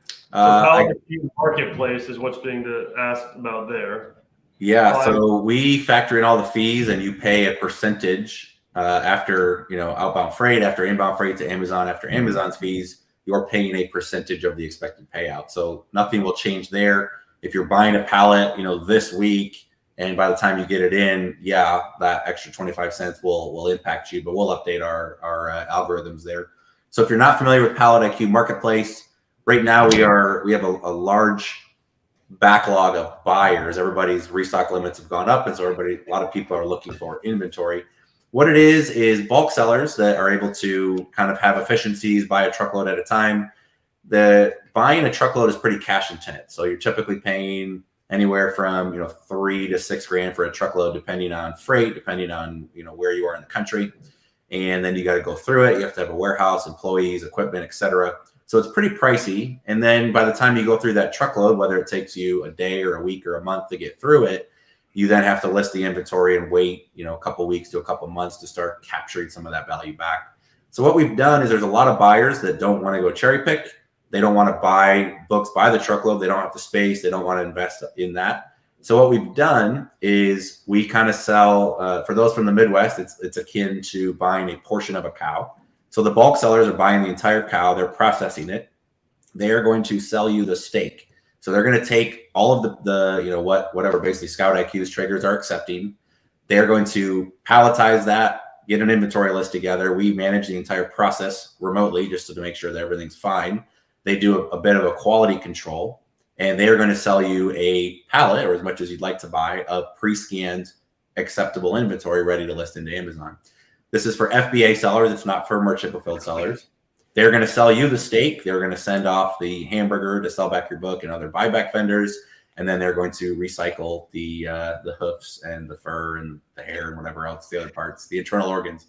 So Pallet IQ Marketplace is what's being asked about there. Yeah, so we factor in all the fees, and you pay a percentage after outbound freight, after inbound freight to Amazon, after Amazon's fees, you're paying a percentage of the expected payout. So nothing will change there. If you're buying a pallet, this week, and by the time you get it in, that extra 25 cents will impact you, but we'll update our algorithms there. So if you're not familiar with Pallet IQ Marketplace, right now we have a large backlog of buyers. Everybody's restock limits have gone up, and so a lot of people are looking for inventory. What it is bulk sellers that are able to kind of have efficiencies, buy a truckload at a time. The buying a truckload is pretty cash intense, so you're typically paying anywhere from $3 to $6 grand for a truckload, depending on freight, depending on where you are in the country, and then you got to go through it. You have to have a warehouse, employees, equipment, etc. So it's pretty pricey. And then by the time you go through that truckload, whether it takes you a day or a week or a month to get through it, you then have to list the inventory and wait, a couple weeks to a couple months to start capturing some of that value back. So what we've done is there's a lot of buyers that don't want to go cherry pick. They don't want to buy books by the truckload. They don't have the space. They don't want to invest in that. So what we've done is we kind of sell, for those from the Midwest, it's akin to buying a portion of a cow. So the bulk sellers are buying the entire cow. They're processing it. They are going to sell you the steak. So they're going to take all of the whatever basically Scout IQ's triggers are accepting. They're going to palletize that, get an inventory list together. We manage the entire process remotely just to make sure that everything's fine. They do a bit of a quality control, and they are going to sell you a pallet, or as much as you'd like to buy, of pre-scanned acceptable inventory ready to list into Amazon. This is for FBA sellers. It's not for merchant fulfilled sellers. They're going to sell you the steak. They're going to send off the hamburger to sell back your book and other buyback vendors. And then they're going to recycle the hoofs and the fur and the hair and whatever else, the other parts, the internal organs.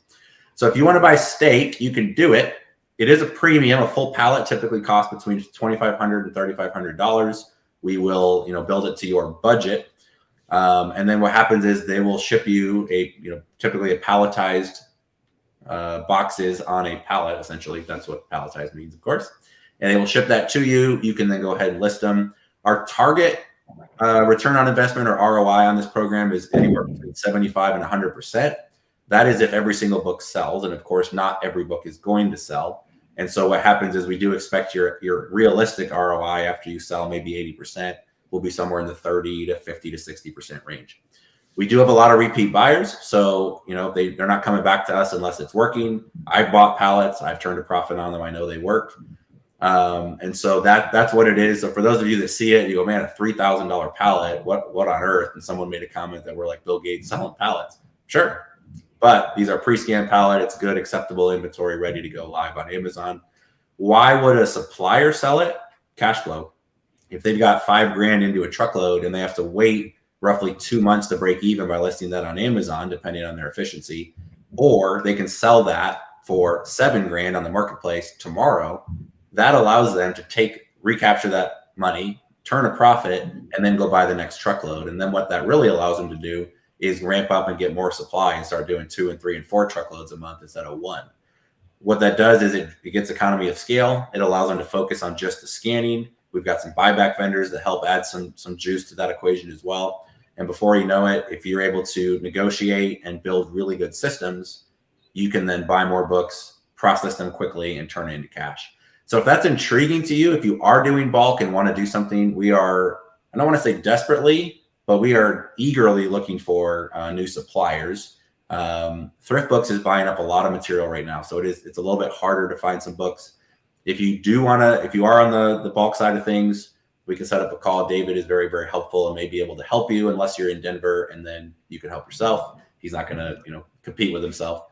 So if you want to buy steak, you can do it. It is a premium. A full pallet typically costs between $2,500 and $3,500. We will, build it to your budget. And then what happens is they will ship you typically a palletized boxes on a pallet. Essentially, that's what palletized means, of course. And they will ship that to you. You can then go ahead and list them. Our target return on investment or ROI on this program is anywhere between 75 and 100%. That is if every single book sells. And of course, not every book is going to sell. And so what happens is we do expect your realistic ROI after you sell maybe 80% will be somewhere in the 30 to 50 to 60% range. We do have a lot of repeat buyers. So, they're not coming back to us unless it's working. I've bought pallets. I've turned a profit on them. I know they work. And so that's what it is. So for those of you that see it, you go, man, a $3,000 pallet, what on earth? And someone made a comment that we're like Bill Gates selling pallets. Sure. But these are pre-scanned pallet. It's good, acceptable inventory, ready to go live on Amazon. Why would a supplier sell it? Cash flow. If they've got $5,000 into a truckload and they have to wait roughly 2 months to break even by listing that on Amazon, depending on their efficiency, or they can sell that for $7,000 on the marketplace tomorrow, that allows them to recapture that money, turn a profit, and then go buy the next truckload. And then what that really allows them to do is ramp up and get more supply and start doing 2 and 3 and 4 truckloads a month instead of 1. What that does is it gets economy of scale. It allows them to focus on just the scanning. We've got some buyback vendors that help add some juice to that equation as well. And before you know it, if you're able to negotiate and build really good systems, you can then buy more books, process them quickly, and turn it into cash. So if that's intriguing to you, if you are doing bulk and want to do something, we are, I don't want to say desperately, but we are eagerly looking for new suppliers. Thrift Books is buying up a lot of material right now. So it's a little bit harder to find some books. If you are on the bulk side of things, we can set up a call. David is very, very helpful and may be able to help you unless you're in Denver, and then you can help yourself. He's not going to, compete with himself.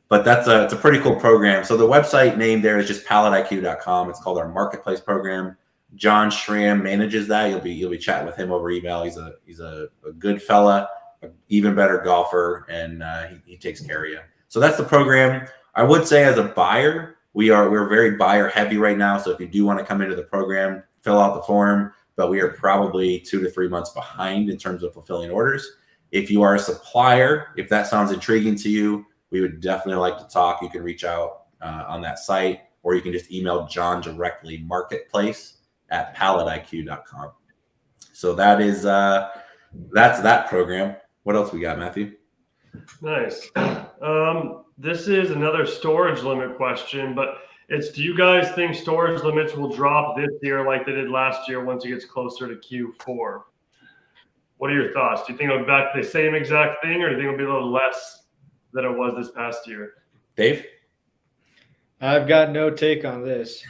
But it's a pretty cool program. So the website name there is just palletiq.com. It's called our marketplace program. John Schramm manages that. You'll be chatting with him over email. He's a good fella, an even better golfer, and he takes care of you. So that's the program. I would say as a buyer, we're very buyer heavy right now. So if you do want to come into the program, fill out the form, but we are probably 2 to 3 months behind in terms of fulfilling orders. If you are a supplier, if that sounds intriguing to you, we would definitely like to talk. You can reach out on that site, or you can just email John directly, marketplace@palletiq.com. So that is that's that program. What else we got, Matthew? Nice. This is another storage limit question, but do you guys think storage limits will drop this year like they did last year once it gets closer to Q4? What are your thoughts? Do you think it'll be back to the same exact thing, or do you think it'll be a little less than it was this past year? Dave? I've got no take on this.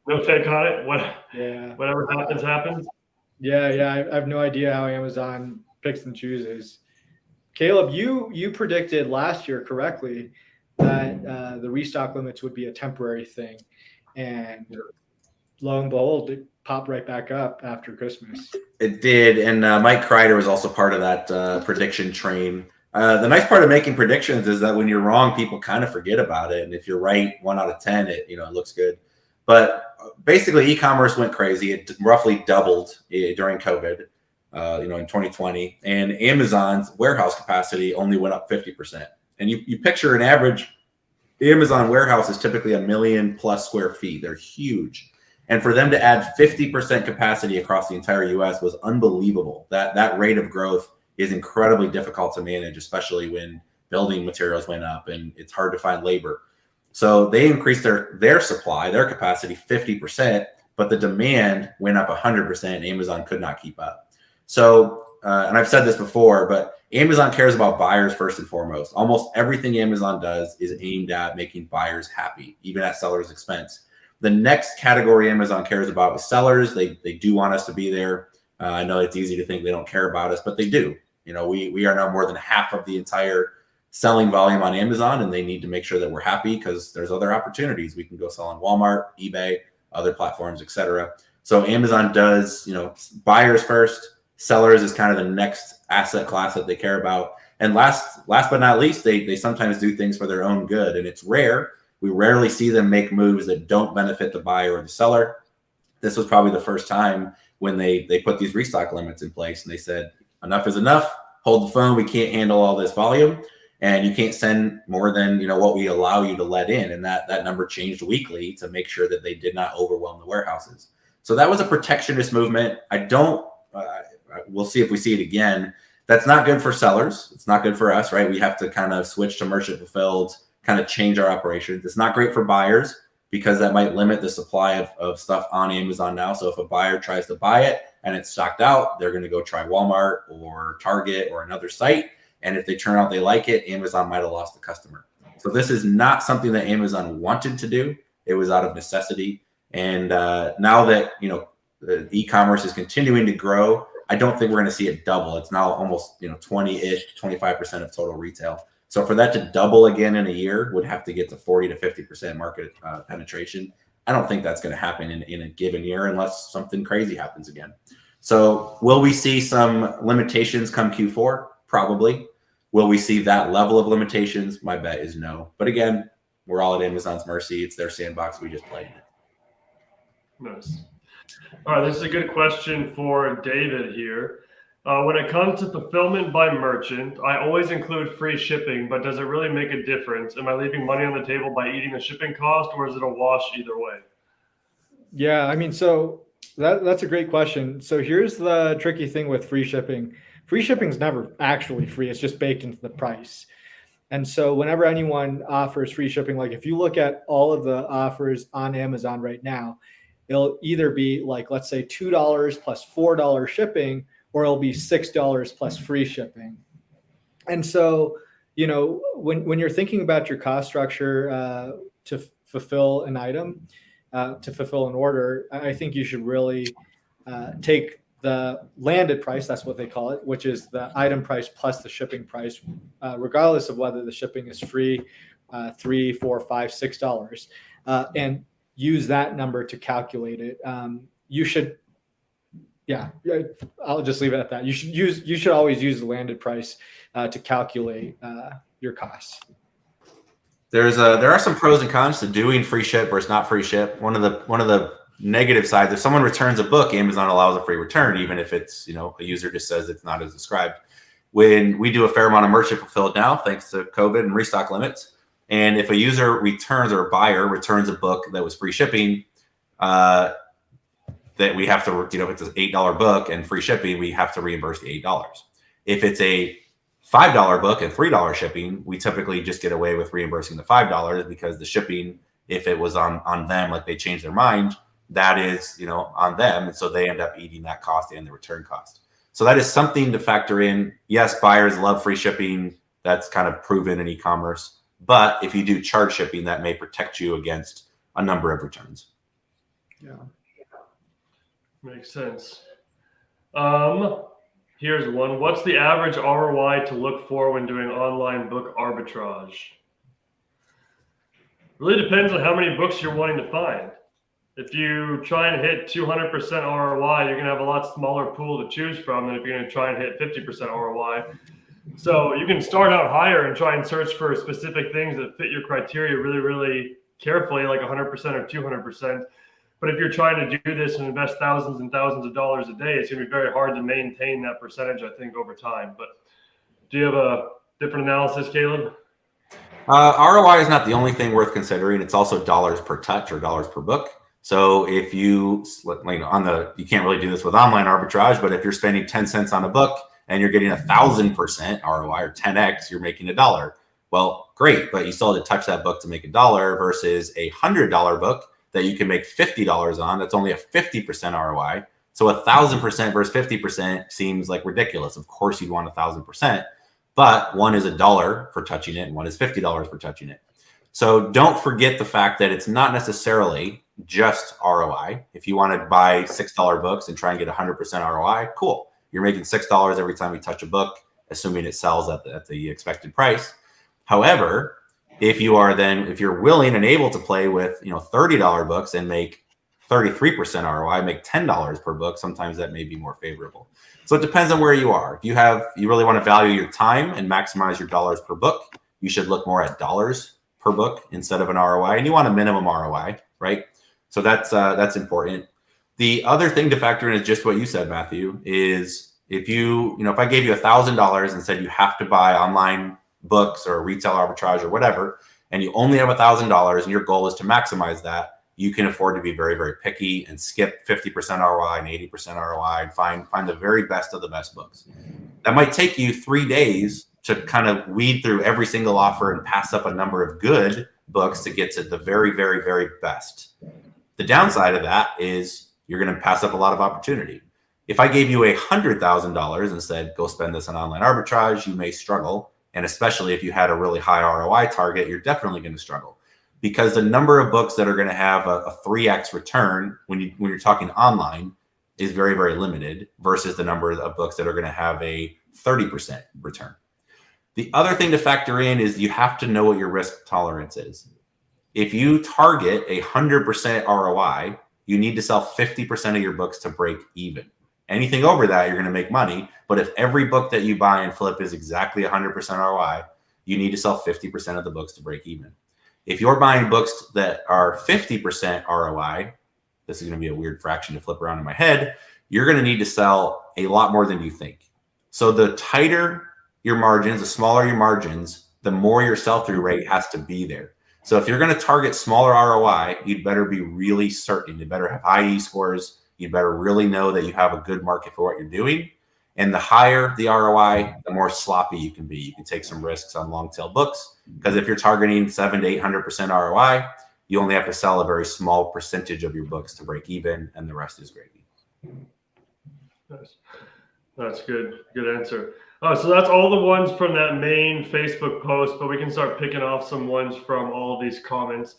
No take on it? Yeah. Whatever happens. Yeah. I have no idea how Amazon picks and chooses. Caleb, you predicted last year correctly that the restock limits would be a temporary thing. And lo and behold, it popped right back up after Christmas. It did. And Mike Kreider was also part of that prediction train. The nice part of making predictions is that when you're wrong, people kind of forget about it. And if you're right 1 out of 10, it looks good. But basically, e-commerce went crazy. It roughly doubled during COVID, in 2020. And Amazon's warehouse capacity only went up 50%. And you picture an average Amazon warehouse is typically 1 million plus square feet. They're huge. And for them to add 50% capacity across the entire US was unbelievable. That rate of growth is incredibly difficult to manage, especially when building materials went up and it's hard to find labor. So they increased their supply, their capacity 50%, but the demand went up 100%. Amazon could not keep up. So, and I've said this before, but Amazon cares about buyers first and foremost. Almost everything Amazon does is aimed at making buyers happy, even at sellers' expense. The next category Amazon cares about is sellers. They do want us to be there. I know it's easy to think they don't care about us, but they do. We are now more than half of the entire selling volume on Amazon, and they need to make sure that we're happy because there's other opportunities. We can go sell on Walmart, eBay, other platforms, etc. So Amazon does, buyers first, sellers is kind of the next asset class that they care about. And last but not least, they sometimes do things for their own good, and it's rare. We rarely see them make moves that don't benefit the buyer or the seller. This was probably the first time when they put these restock limits in place, and they said, enough is enough. Hold the phone. We can't handle all this volume, and you can't send more than what we allow you to let in. And that number changed weekly to make sure that they did not overwhelm the warehouses. So that was a protectionist movement. I don't we'll see if we see it again. That's not good for sellers. It's not good for us, right? We have to kind of switch to merchant fulfilled, kind of change our operations. It's not great for buyers because that might limit the supply of stuff on Amazon now. So if a buyer tries to buy it and it's stocked out, they're going to go try Walmart or Target or another site. And if they turn out they like it, Amazon might have lost the customer. So this is not something that Amazon wanted to do. It was out of necessity. And now that, the e-commerce is continuing to grow, I don't think we're going to see it double. It's now almost 20-ish, 25% of total retail. So for that to double again in a year would have to get to 40 to 50% market penetration. I don't think that's going to happen in a given year unless something crazy happens again. So will we see some limitations come Q4? Probably. Will we see that level of limitations? My bet is no. But again, we're all at Amazon's mercy. It's their sandbox. We just play in it. Nice. All right, this is a good question for David here. When it comes to fulfillment by merchant, I always include free shipping, but does it really make a difference? Am I leaving money on the table by eating the shipping cost, or is it a wash either way? Yeah, I mean, so that's a great question. So here's the tricky thing with free shipping. Free shipping is never actually free. It's just baked into the price. And so whenever anyone offers free shipping, like if you look at all of the offers on Amazon right now, it'll either be like, let's say $2 plus $4 shipping, or it'll be $6 plus free shipping. And so, when you're thinking about your cost structure to fulfill an item, to fulfill an order, I think you should really take the landed price, that's what they call it, which is the item price plus the shipping price, regardless of whether the shipping is free, $3, $4, $5, $6, and use that number to calculate it. You should, I'll just leave it at that. You should always use the landed price to calculate your costs. There are some pros and cons to doing free ship versus not free ship. One of the negative sides, if someone returns a book, Amazon allows a free return, even if it's, a user just says it's not as described. When we do a fair amount of merchant fulfilled now, thanks to COVID and restock limits, and if a user returns or a buyer returns a book that was free shipping, that we have to, if it's an $8 book and free shipping, we have to reimburse the $8. If it's a $5 book and $3 shipping, we typically just get away with reimbursing the $5 because the shipping, if it was on them, like they changed their mind, that is, on them. And so they end up eating that cost and the return cost. So that is something to factor in. Yes, buyers love free shipping. That's kind of proven in e-commerce. But if you do charge shipping, that may protect you against a number of returns. Yeah. Makes sense. Here's one. What's the average ROI to look for when doing online book arbitrage? Really depends on how many books you're wanting to find. If you try and hit 200% ROI, you're going to have a lot smaller pool to choose from than if you're going to try and hit 50% ROI. So you can start out higher and try and search for specific things that fit your criteria really, really carefully, like 100% or 200%. But if you're trying to do this and invest thousands and thousands of dollars a day, it's going to be very hard to maintain that percentage, I think, over time. But do you have a different analysis, Caleb? ROI is not the only thing worth considering. It's also dollars per touch or dollars per book. So if you, you can't really do this with online arbitrage, but if you're spending 10 cents on a book and you're getting 1,000% ROI or 10x, you're making $1. Well, great, but you still had to touch that book to make $1 versus a $100 book that you can make $50 on. That's only a 50% ROI. So 1,000% versus 50% seems like ridiculous. Of course, you'd want 1,000%, but one is $1 for touching it and one is $50 for touching it. So don't forget the fact that it's not necessarily just ROI. If you want to buy $6 books and try and get 100% ROI, cool. You're making $6 every time you touch a book, assuming it sells at the expected price. However, if you're willing and able to play with, $30 books and make 33% ROI, make $10 per book, sometimes that may be more favorable. So it depends on where you are. If you really want to value your time and maximize your dollars per book, you should look more at dollars per book instead of an ROI, and you want a minimum ROI, right? So that's important. The other thing to factor in is just what you said, Matthew, is if if I gave you $1,000 and said you have to buy online books or retail arbitrage or whatever, and you only have $1,000 and your goal is to maximize that, you can afford to be very, very picky and skip 50% ROI and 80% ROI and find the very best of the best books. That might take you 3 days to kind of weed through every single offer and pass up a number of good books to get to the very, very, very best. The downside of that is you're going to pass up a lot of opportunity. If I gave you $100,000 and said, go spend this on online arbitrage, you may struggle. And especially if you had a really high ROI target, you're definitely going to struggle, because the number of books that are going to have a 3x return when you're talking online is very, very limited versus the number of books that are going to have a 30% return. The other thing to factor in is you have to know what your risk tolerance is. If you target 100% ROI, you need to sell 50% of your books to break even. Anything over that, you're going to make money. But if every book that you buy and flip is exactly 100% ROI, you need to sell 50% of the books to break even. If you're buying books that are 50% ROI, this is going to be a weird fraction to flip around in my head, you're going to need to sell a lot more than you think. So the tighter your margins, the smaller your margins, the more your sell-through rate has to be there. So if you're going to target smaller ROI, you'd better be really certain. You better have high E-scores. You better really know that you have a good market for what you're doing. And the higher the ROI, the more sloppy you can be. You can take some risks on long-tail books, because if you're targeting 700 to 800% ROI, you only have to sell a very small percentage of your books to break even, and the rest is gravy. Nice. That's good. Good answer. So that's all the ones from that main Facebook post, but we can start picking off some ones from all of these comments.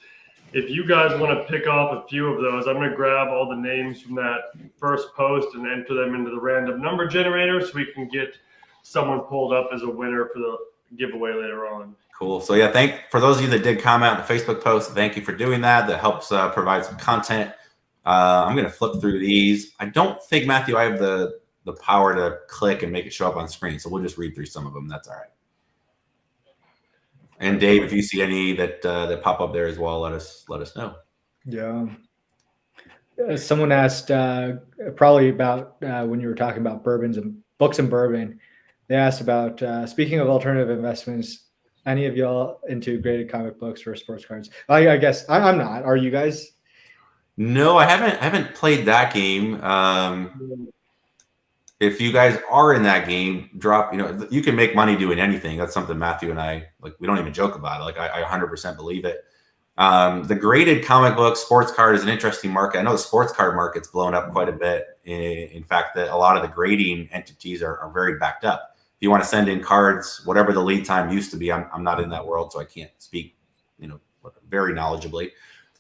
If you guys want to pick off a few of those, I'm going to grab all the names from that first post and enter them into the random number generator so we can get someone pulled up as a winner for the giveaway later on. Cool. So yeah, for those of you that did comment on the Facebook post, thank you for doing that. That helps provide some content. I'm going to flip through these. I don't think, Matthew, I have the power to click and make it show up on screen. So we'll just read through some of them. That's all right. And Dave, if you see any that pop up there as well, let us know. Yeah. Someone asked probably about when you were talking about bourbons and books and bourbon, they asked about, speaking of alternative investments, any of y'all into graded comic books or sports cards? I guess I'm not. Are you guys? No, I haven't played that game. If you guys are in that game, you can make money doing anything. That's something Matthew and I, we don't even joke about it. I 100% believe it. The graded comic book sports card is an interesting market. I know the sports card market's blown up quite a bit. In fact, that a lot of the grading entities are very backed up. If you want to send in cards, whatever the lead time used to be, I'm not in that world, so I can't speak, very knowledgeably.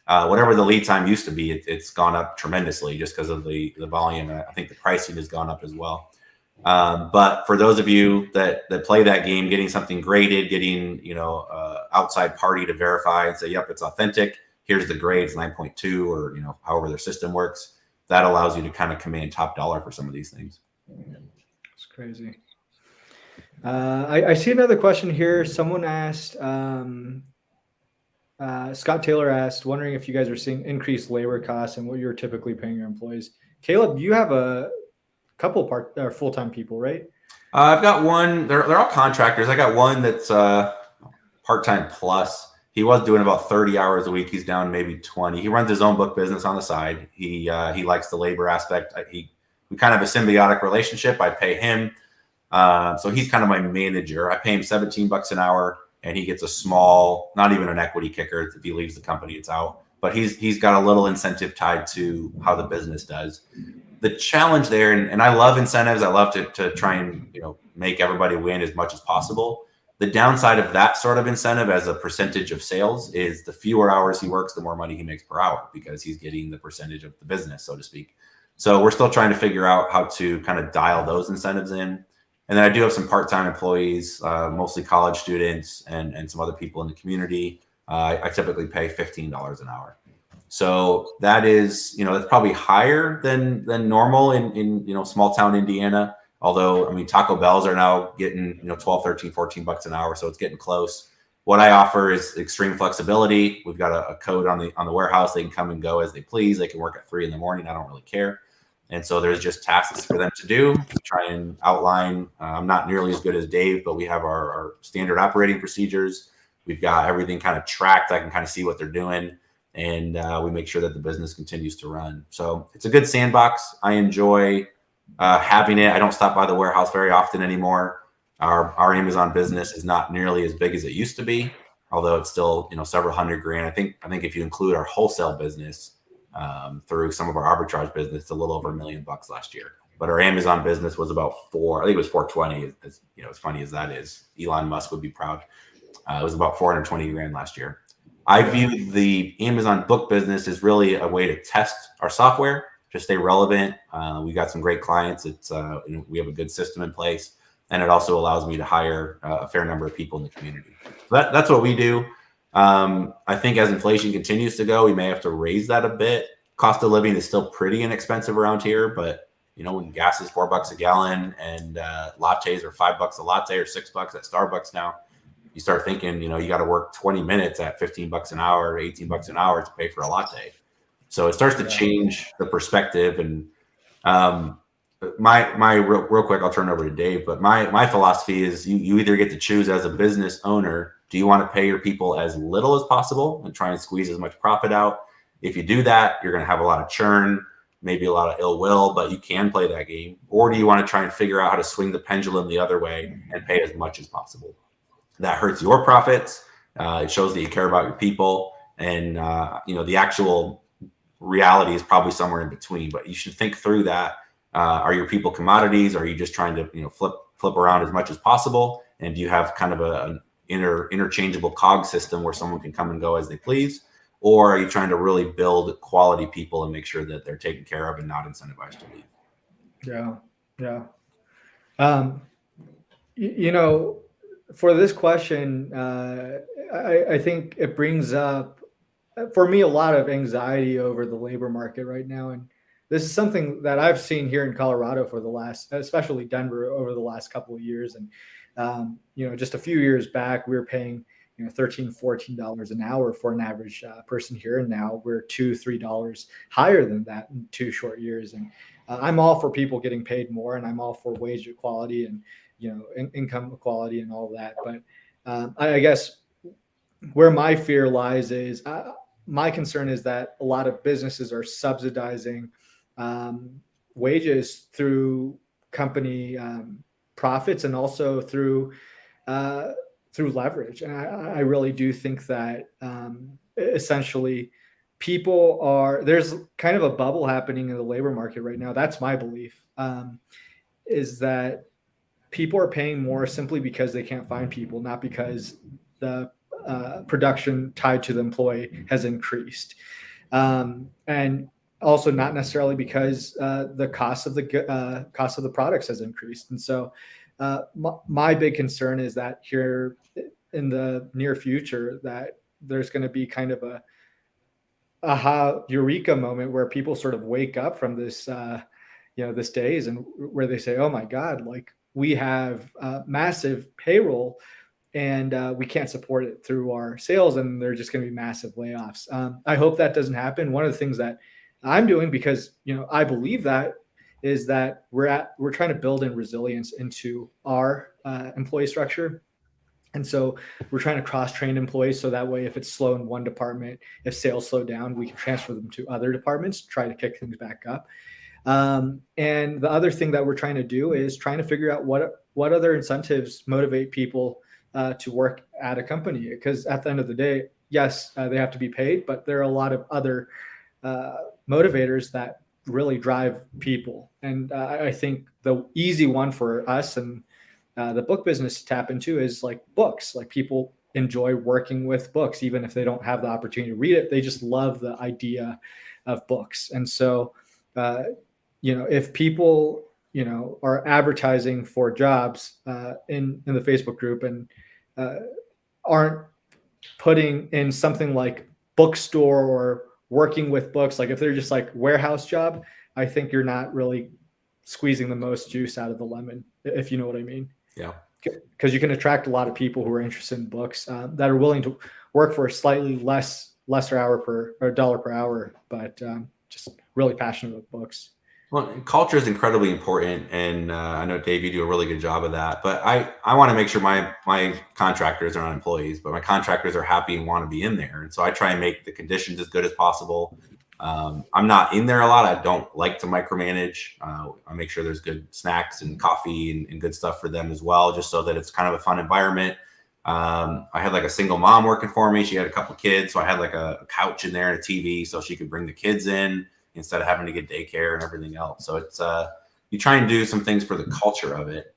Whatever the lead time used to be, it's gone up tremendously just because of the volume. And I think the pricing has gone up as well. But for those of you that play that game, getting something graded, getting, outside party to verify and say, yep, it's authentic. Here's the grades, 9.2, or, however their system works. That allows you to kind of command top dollar for some of these things. It's crazy. I see another question here. Someone asked, Scott Taylor asked, wondering if you guys are seeing increased labor costs and what you're typically paying your employees. Caleb, you have a couple full-time people, right? I've got one. They're all contractors. I got one that's part-time plus. He was doing about 30 hours a week. He's down maybe 20. He runs his own book business on the side. He likes the labor aspect. We kind of have a symbiotic relationship. I pay him. So he's kind of my manager. I pay him $17 an hour. And he gets a small, not even an equity kicker. If he leaves the company, it's out. But he's got a little incentive tied to how the business does. The challenge there, and I love incentives. I love to try and make everybody win as much as possible. The downside of that sort of incentive as a percentage of sales is the fewer hours he works, the more money he makes per hour, because he's getting the percentage of the business, so to speak. So we're still trying to figure out how to kind of dial those incentives in. And then I do have some part-time employees, mostly college students and some other people in the community. I typically pay $15 an hour. So that is, that's probably higher than normal in small town Indiana. Although, Taco Bells are now getting, 12, 13, $14 an hour. So it's getting close. What I offer is extreme flexibility. We've got a code on the warehouse. They can come and go as they please. They can work at 3 a.m. I don't really care. And so there's just tasks for them to do, try and outline. I'm not nearly as good as Dave, but we have our standard operating procedures. We've got everything kind of tracked. I can kind of see what they're doing. and we make sure that the business continues to run. So it's a good sandbox. I enjoy having it. I don't stop by the warehouse very often anymore. Our Amazon business is not nearly as big as it used to be, although it's still, several hundred grand. I think if you include our wholesale business through some of our arbitrage business, it's a little over $1 million last year. But our Amazon business was about I think it was 420. As funny as that is, Elon Musk would be proud. It was about 420 grand last year. I view the Amazon book business as really a way to test our software, to stay relevant. We got some great clients. It's we have a good system in place, and it also allows me to hire a fair number of people in the community. So that's what we do. I think as inflation continues to go, we may have to raise that a bit. Cost of living is still pretty inexpensive around here, but when gas is $4 a gallon and lattes are $5 a latte or $6 at Starbucks now, you start thinking, you got to work 20 minutes at $15 an hour or $18 an hour to pay for a latte. So it starts to change the perspective. And my real quick, I'll turn it over to Dave, but my philosophy is you either get to choose as a business owner. Do you want to pay your people as little as possible and try and squeeze as much profit out? If you do that, you're going to have a lot of churn, maybe a lot of ill will, but you can play that game. Or do you want to try and figure out how to swing the pendulum the other way and pay as much as possible? That hurts your profits. It shows that you care about your people, and the actual reality is probably somewhere in between. But you should think through that. Are your people commodities? Are you just trying to flip around as much as possible? And do you have kind of an interchangeable cog system where someone can come and go as they please? Or are you trying to really build quality people and make sure that they're taken care of and not incentivized to leave? Yeah. For this question, I think it brings up, for me, a lot of anxiety over the labor market right now. And this is something that I've seen here in Colorado for the last, especially Denver, over the last couple of years. And, just a few years back, we were paying, $13, $14 an hour for an average person here. And now we're $2, $3 higher than that in 2 short years. And I'm all for people getting paid more, and I'm all for wage equality and, income equality and all that. But I guess where my fear lies is my concern is that a lot of businesses are subsidizing wages through company profits and also through leverage. And I really do think that essentially there's kind of a bubble happening in the labor market right now. That's my belief, is that people are paying more simply because they can't find people, not because the production tied to the employee has increased. And also not necessarily because the cost of the products has increased. And so my big concern is that here in the near future, that there's going to be kind of a aha eureka moment where people sort of wake up from this, this days, and where they say, oh my God, like we have massive payroll and we can't support it through our sales, and there's just going to be massive layoffs. I hope that doesn't happen. One of the things that I'm doing, because I believe that, is that we're trying to build in resilience into our employee structure. And so we're trying to cross-train employees, so that way if it's slow in one department, if sales slow down, we can transfer them to other departments, try to kick things back up. And the other thing that we're trying to do is trying to figure out what other incentives motivate people to work at a company. Because at the end of the day, yes, they have to be paid, but there are a lot of other motivators that really drive people. And I think the easy one for us and the book business to tap into is like books. Like people enjoy working with books, even if they don't have the opportunity to read it. They just love the idea of books. And so, if people, are advertising for jobs in the Facebook group and aren't putting in something like bookstore or working with books, like if they're just like warehouse job, I think you're not really squeezing the most juice out of the lemon, if you know what I mean. Yeah. Because you can attract a lot of people who are interested in books that are willing to work for a slightly lesser hour or $1 per hour, but just really passionate about books. Well, culture is incredibly important, and I know Dave, you do a really good job of that. But I want to make sure my contractors are not employees, but my contractors are happy and want to be in there, and so I try and make the conditions as good as possible. I'm not in there a lot. I don't like to micromanage. I make sure there's good snacks and coffee and good stuff for them as well, just so that it's kind of a fun environment. I had like a single mom working for me. She had a couple kids, so I had like a couch in there and a TV, so she could bring the kids in instead of having to get daycare and everything else. So it's you try and do some things for the culture of it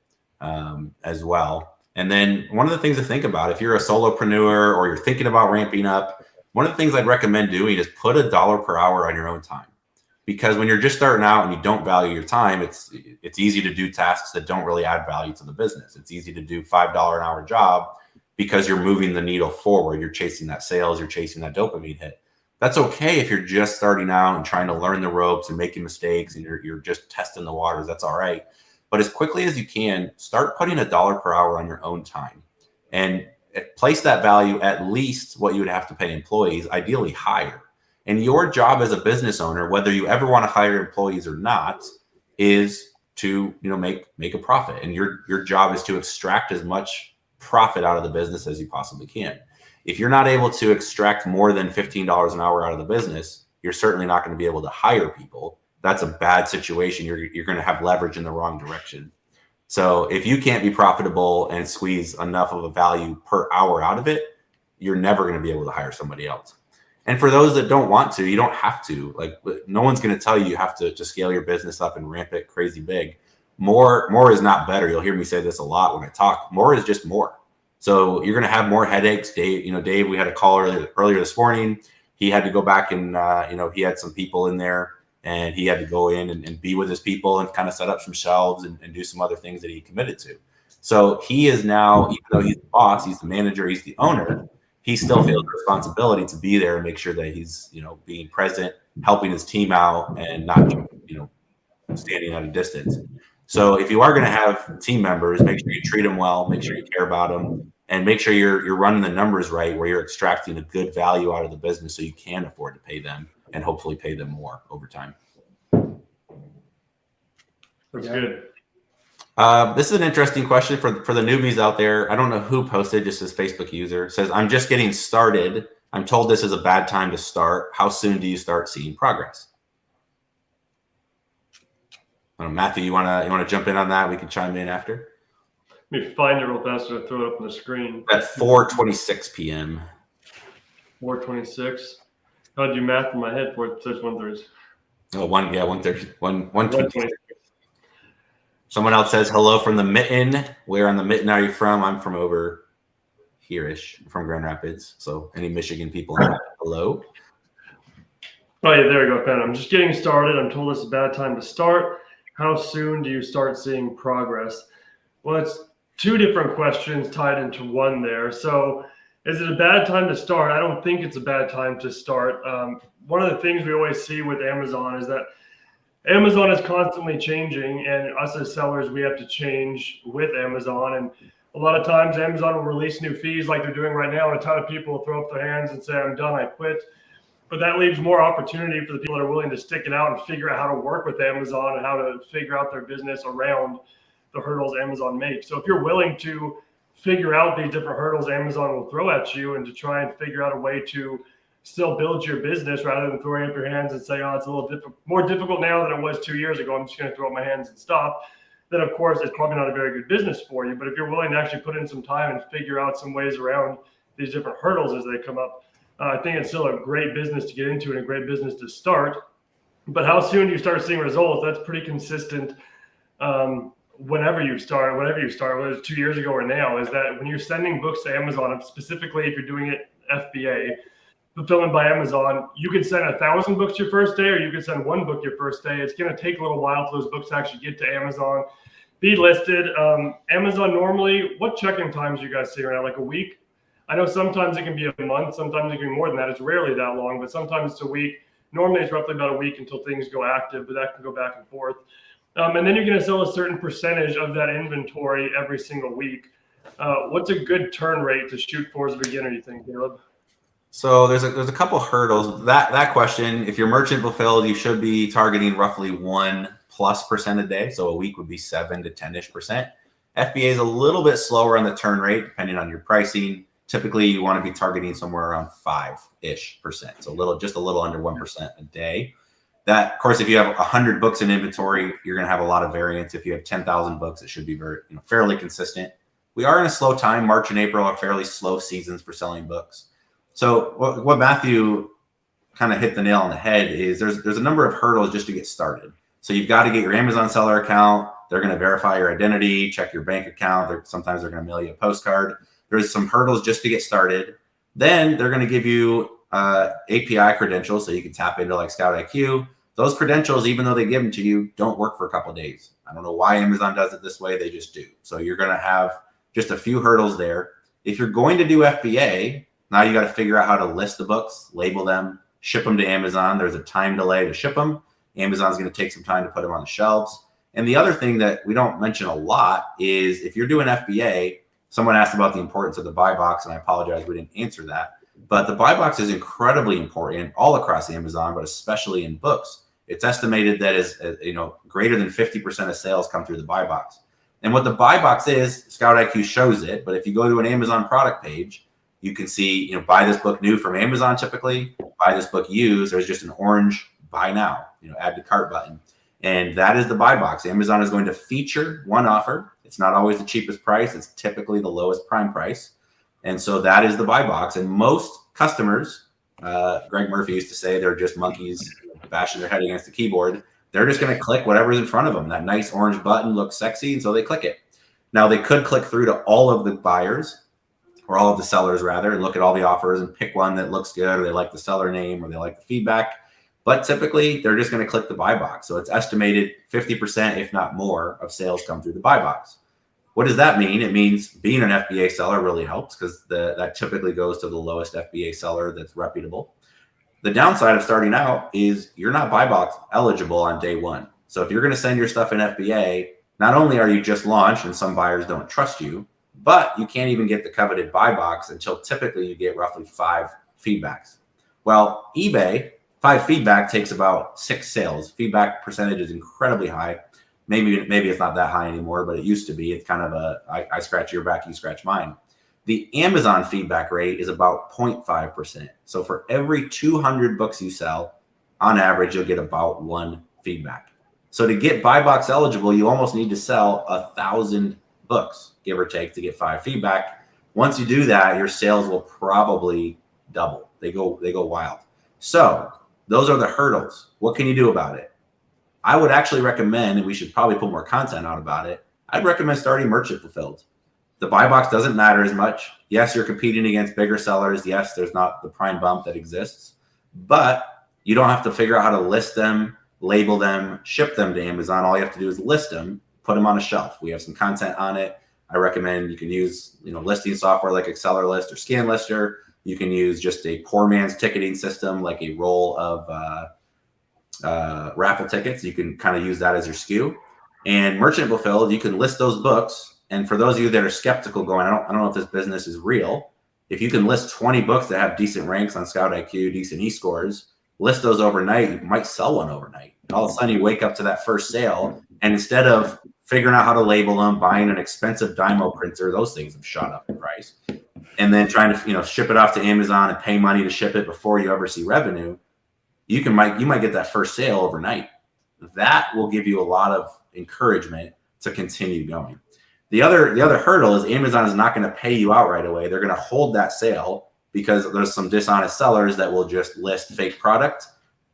as well. And then one of the things to think about, if you're a solopreneur or you're thinking about ramping up, one of the things I'd recommend doing is put $1 per hour on your own time. Because when you're just starting out and you don't value your time, it's easy to do tasks that don't really add value to the business. It's easy to do $5 an hour job because you're moving the needle forward. You're chasing that sales, you're chasing that dopamine hit. That's okay if you're just starting out and trying to learn the ropes and making mistakes and you're just testing the waters. That's all right. But as quickly as you can, start putting $1 per hour on your own time and place that value at least what you would have to pay employees, ideally higher. And your job as a business owner, whether you ever want to hire employees or not, is to make a profit. And your job is to extract as much profit out of the business as you possibly can. If you're not able to extract more than $15 an hour out of the business, you're certainly not going to be able to hire people. That's a bad situation. You're going to have leverage in the wrong direction. So if you can't be profitable and squeeze enough of a value per hour out of it, you're never going to be able to hire somebody else. And for those that don't want to, you don't have to. Like, no one's going to tell you have to scale your business up and ramp it crazy big. More is not better. You'll hear me say this a lot when I talk. More is just more. So you're going to have more headaches. Dave, we had a call earlier this morning. He had to go back and, he had some people in there and he had to go in and be with his people and kind of set up some shelves and do some other things that he committed to. So he is now, even though he's the boss, he's the manager, he's the owner, he still feels the responsibility to be there and make sure that he's, being present, helping his team out and not, standing at a distance. So if you are going to have team members, make sure you treat them well, make sure you care about them, and make sure you're running the numbers right where you're extracting a good value out of the business so you can afford to pay them and hopefully pay them more over time. That's good. This is an interesting question for the newbies out there. I don't know who posted, just this Facebook user. It says, I'm just getting started. I'm told this is a bad time to start. How soon do you start seeing progress? I don't know, Matthew, you wanna jump in on that? We can chime in after. Let me find it real fast and throw it up on the screen. At 4:26 p.m. 4:26. I'll do math in my head. 1:30. Oh, 1:30. Someone else says hello from the Mitten. Where on the Mitten are you from? I'm from over here-ish, from Grand Rapids. So any Michigan people, hello. Oh yeah, there we go. Found it. I'm just getting started. I'm told it's a bad time to start. How soon do you start seeing progress? Well, it's two different questions tied into one there. So is it a bad time to start? I don't think it's a bad time to start. One of the things we always see with Amazon is that Amazon is constantly changing, and us as sellers, we have to change with Amazon. And a lot of times Amazon will release new fees like they're doing right now, and a ton of people will throw up their hands and say, I'm done, I quit. But that leaves more opportunity for the people that are willing to stick it out and figure out how to work with Amazon and how to figure out their business around the hurdles Amazon makes. So if you're willing to figure out these different hurdles Amazon will throw at you and to try and figure out a way to still build your business rather than throwing up your hands and saying, oh, it's a little more difficult now than it was 2 years ago, I'm just going to throw up my hands and stop, then of course it's probably not a very good business for you. But if you're willing to actually put in some time and figure out some ways around these different hurdles as they come up, I think it's still a great business to get into and a great business to start. But how soon do you start seeing results? That's pretty consistent. Whenever you start, whether it's 2 years ago or now, is that when you're sending books to Amazon, specifically if you're doing it FBA, fulfillment by Amazon, you can send 1,000 books your first day, or you can send one book your first day. It's going to take a little while for those books to actually get to Amazon, be listed. Amazon normally, what check-in times you guys see around, like a week? I know sometimes it can be a month, sometimes it can be more than that. It's rarely that long, but sometimes it's a week. Normally it's roughly about a week until things go active, but that can go back and forth. And then you're going to sell a certain percentage of that inventory every single week. What's a good turn rate to shoot for as a beginner, you think, Caleb? So there's a couple hurdles. That question, if you're merchant fulfilled, you should be targeting roughly 1 8+% a day. So a week would be 7 to 10-ish%. FBA is a little bit slower on the turn rate, depending on your pricing. Typically, you want to be targeting somewhere around 5-ish%. So just a little under 1% a day. That, of course, if you have 100 books in inventory, you're going to have a lot of variance. If you have 10,000 books, it should be fairly consistent. We are in a slow time. March and April are fairly slow seasons for selling books. So what Matthew kind of hit the nail on the head is there's a number of hurdles just to get started. So you've got to get your Amazon seller account. They're going to verify your identity, check your bank account. Sometimes they're going to mail you a postcard. There's some hurdles just to get started. Then they're going to give you API credentials so you can tap into like Scout IQ. Those credentials, even though they give them to you, don't work for a couple of days. I don't know why Amazon does it this way. They just do. So you're going to have just a few hurdles there. If you're going to do FBA, now you got to figure out how to list the books, label them, ship them to Amazon. There's a time delay to ship them. Amazon's going to take some time to put them on the shelves. And the other thing that we don't mention a lot is if you're doing FBA, someone asked about the importance of the buy box, and I apologize we didn't answer that. But the buy box is incredibly important all across Amazon, but especially in books. It's estimated that greater than 50% of sales come through the buy box. And what the buy box is, Scout IQ shows it. But if you go to an Amazon product page, you can see, buy this book new from Amazon typically, buy this book used. There's just an orange buy now, add to cart button. And that is the buy box. Amazon is going to feature one offer. It's not always the cheapest price. It's typically the lowest prime price. And so that is the buy box. And most customers, Greg Murphy used to say, they're just monkeys bashing their head against the keyboard. They're just going to click whatever's in front of them. That nice orange button looks sexy, and so they click it. Now, they could click through to all of the buyers, or all of the sellers rather, and look at all the offers and pick one that looks good, or they like the seller name, or they like the feedback. But typically, they're just going to click the buy box. So it's estimated 50%, if not more, of sales come through the buy box. What does that mean? It means being an FBA seller really helps because that typically goes to the lowest FBA seller that's reputable. The downside of starting out is you're not buy box eligible on day one. So if you're going to send your stuff in FBA, not only are you just launched and some buyers don't trust you, but you can't even get the coveted buy box until typically you get roughly 5 feedbacks. Well, eBay, 5 feedback takes about 6 sales. Feedback percentage is incredibly high. Maybe it's not that high anymore, but it used to be. It's kind of I scratch your back, you scratch mine. The Amazon feedback rate is about 0.5%. So for every 200 books you sell, on average, you'll get about 1 feedback. So to get buy box eligible, you almost need to sell 1,000 books, give or take, to get 5 feedback. Once you do that, your sales will probably double. They go wild. So those are the hurdles. What can you do about it? I would actually recommend, and we should probably put more content out about it, I'd recommend starting Merchant Fulfilled. The buy box doesn't matter as much. Yes, you're competing against bigger sellers. Yes, there's not the prime bump that exists, but you don't have to figure out how to list them, label them, ship them to Amazon. All you have to do is list them, put them on a shelf. We have some content on it. I recommend you can use, listing software like AccelerList or ScanLister. You can use just a poor man's ticketing system, like a roll of raffle tickets. You can kind of use that as your SKU. And Merchant Fulfilled, you can list those books. And for those of you that are skeptical going, I don't know if this business is real. If you can list 20 books that have decent ranks on Scout IQ, decent e-scores, list those overnight, you might sell one overnight. And all of a sudden you wake up to that first sale, and instead of figuring out how to label them, buying an expensive Dymo printer, those things have shot up in price, and then trying to ship it off to Amazon and pay money to ship it before you ever see revenue, you might get that first sale overnight. That will give you a lot of encouragement to continue going. The other hurdle is Amazon is not going to pay you out right away. They're going to hold that sale because there's some dishonest sellers that will just list fake product,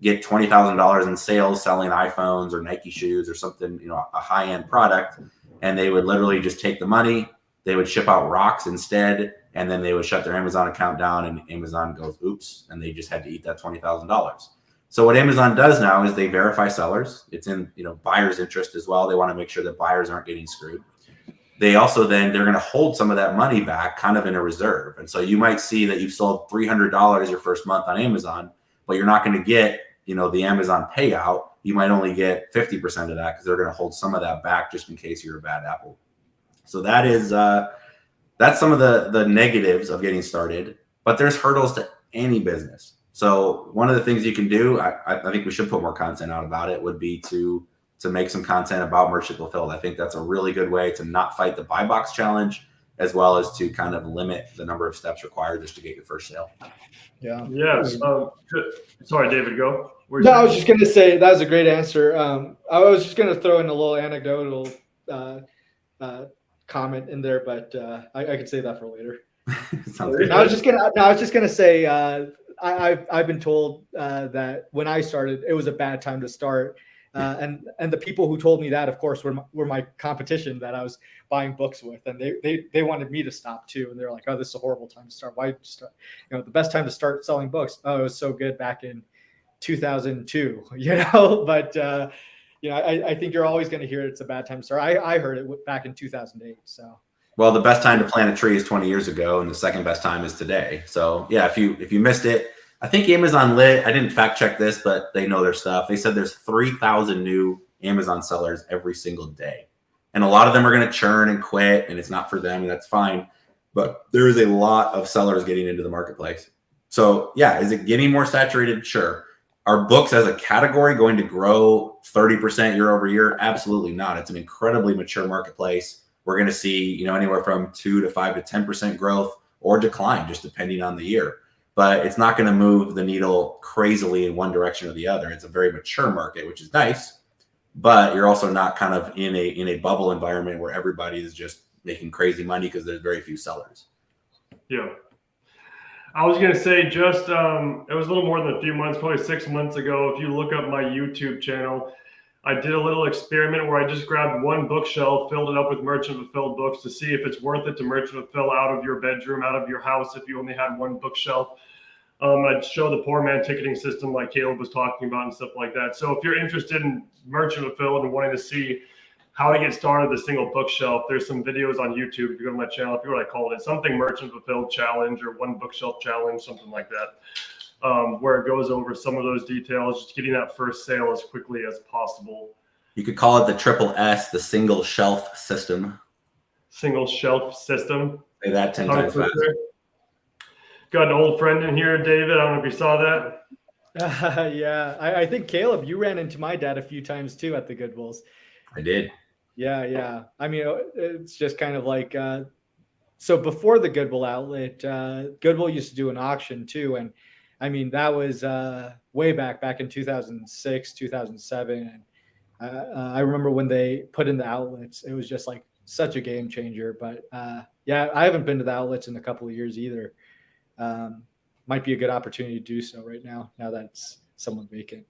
get $20,000 in sales selling iPhones or Nike shoes or something, a high-end product, and they would literally just take the money. They would ship out rocks instead, and then they would shut their Amazon account down, and Amazon goes, oops, and they just had to eat that $20,000. So what Amazon does now is they verify sellers. It's in buyers' interest as well. They want to make sure that buyers aren't getting screwed. They also they're going to hold some of that money back kind of in a reserve. And so you might see that you've sold $300 your first month on Amazon, but you're not going to get, the Amazon payout. You might only get 50% of that because they're going to hold some of that back just in case you're a bad apple. So that is, that's some of the negatives of getting started, but there's hurdles to any business. So one of the things you can do, I think we should put more content out about it, would be to to make some content about Merchant Fulfilled. I think that's a really good way to not fight the buy box challenge, as well as to kind of limit the number of steps required just to get your first sale. Yeah. Yes. Sorry, David, go. No, I was just going to say that was a great answer. I was just going to throw in a little anecdotal comment in there, but I could say that for later. Sounds good. I was just gonna say I've been told that when I started, it was a bad time to start, and the people who told me that, of course, were my competition that I was buying books with, and they wanted me to stop too, and they're like, "Oh, this is a horrible time to start. Why start? You know, the best time to start selling books. Oh, it was so good back in 2002, you know." But you know, I think you're always going to hear it's a bad time to start. I heard it back in 2008. So. Well, the best time to plant a tree is 20 years ago, and the second best time is today. So yeah, if you missed it, I think Amazon Lit, I didn't fact check this, but they know their stuff. They said there's 3,000 new Amazon sellers every single day. And a lot of them are going to churn and quit, and it's not for them, and that's fine. But there is a lot of sellers getting into the marketplace. So yeah, is it getting more saturated? Sure. Are books as a category going to grow 30% year over year? Absolutely not. It's an incredibly mature marketplace. We're going to see, you know, anywhere from 2 to 5 to 10% growth or decline, just depending on the year. But it's not going to move the needle crazily in one direction or the other. It's a very mature market, which is nice. But you're also not kind of in a bubble environment where everybody is just making crazy money because there's very few sellers. Yeah. I was going to say just, it was a little more than a few months, probably 6 months ago. If you look up my YouTube channel, I did a little experiment where I just grabbed one bookshelf, filled it up with Merchant Fulfilled books to see if it's worth it to Merchant Fulfill out of your bedroom, out of your house, if you only had one bookshelf. I'd show the poor man ticketing system like Caleb was talking about and stuff like that. So if you're interested in Merchant Fulfilled and wanting to see how to get started with a single bookshelf, there's some videos on YouTube. If you go to my channel, if you what I called it, something Merchant Fulfilled challenge or one bookshelf challenge, something like that. Where it goes over some of those details, just getting that first sale as quickly as possible. You could call it the triple S, the single shelf system. Single shelf system. Say that 10 times faster. Got an old friend in here, David. I don't know if you saw that. Yeah, I think Caleb, you ran into my dad a few times too at the Good Bulls. I did. Yeah. I mean, it's just kind of like, so before the Good Bull outlet, Good Bull used to do an auction too, and I mean, that was way back in 2006, 2007. And I remember when they put in the outlets, it was just like such a game changer. But yeah, I haven't been to the outlets in a couple of years either. Might be a good opportunity to do so right now that it's somewhat vacant.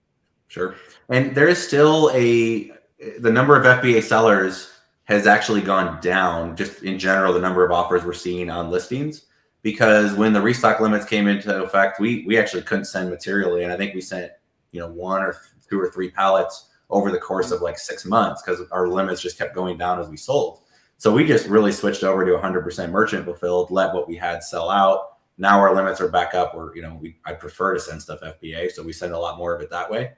Sure. And there is still the number of FBA sellers has actually gone down, just in general, the number of offers we're seeing on listings. Because when the restock limits came into effect, we actually couldn't send material in. I think we sent, you know, 1 or 2 or 3 pallets over the course of like 6 months because our limits just kept going down as we sold. So we just really switched over to 100% Merchant Fulfilled, let what we had sell out. Now our limits are back up where, you know, I prefer to send stuff FBA, so we send a lot more of it that way.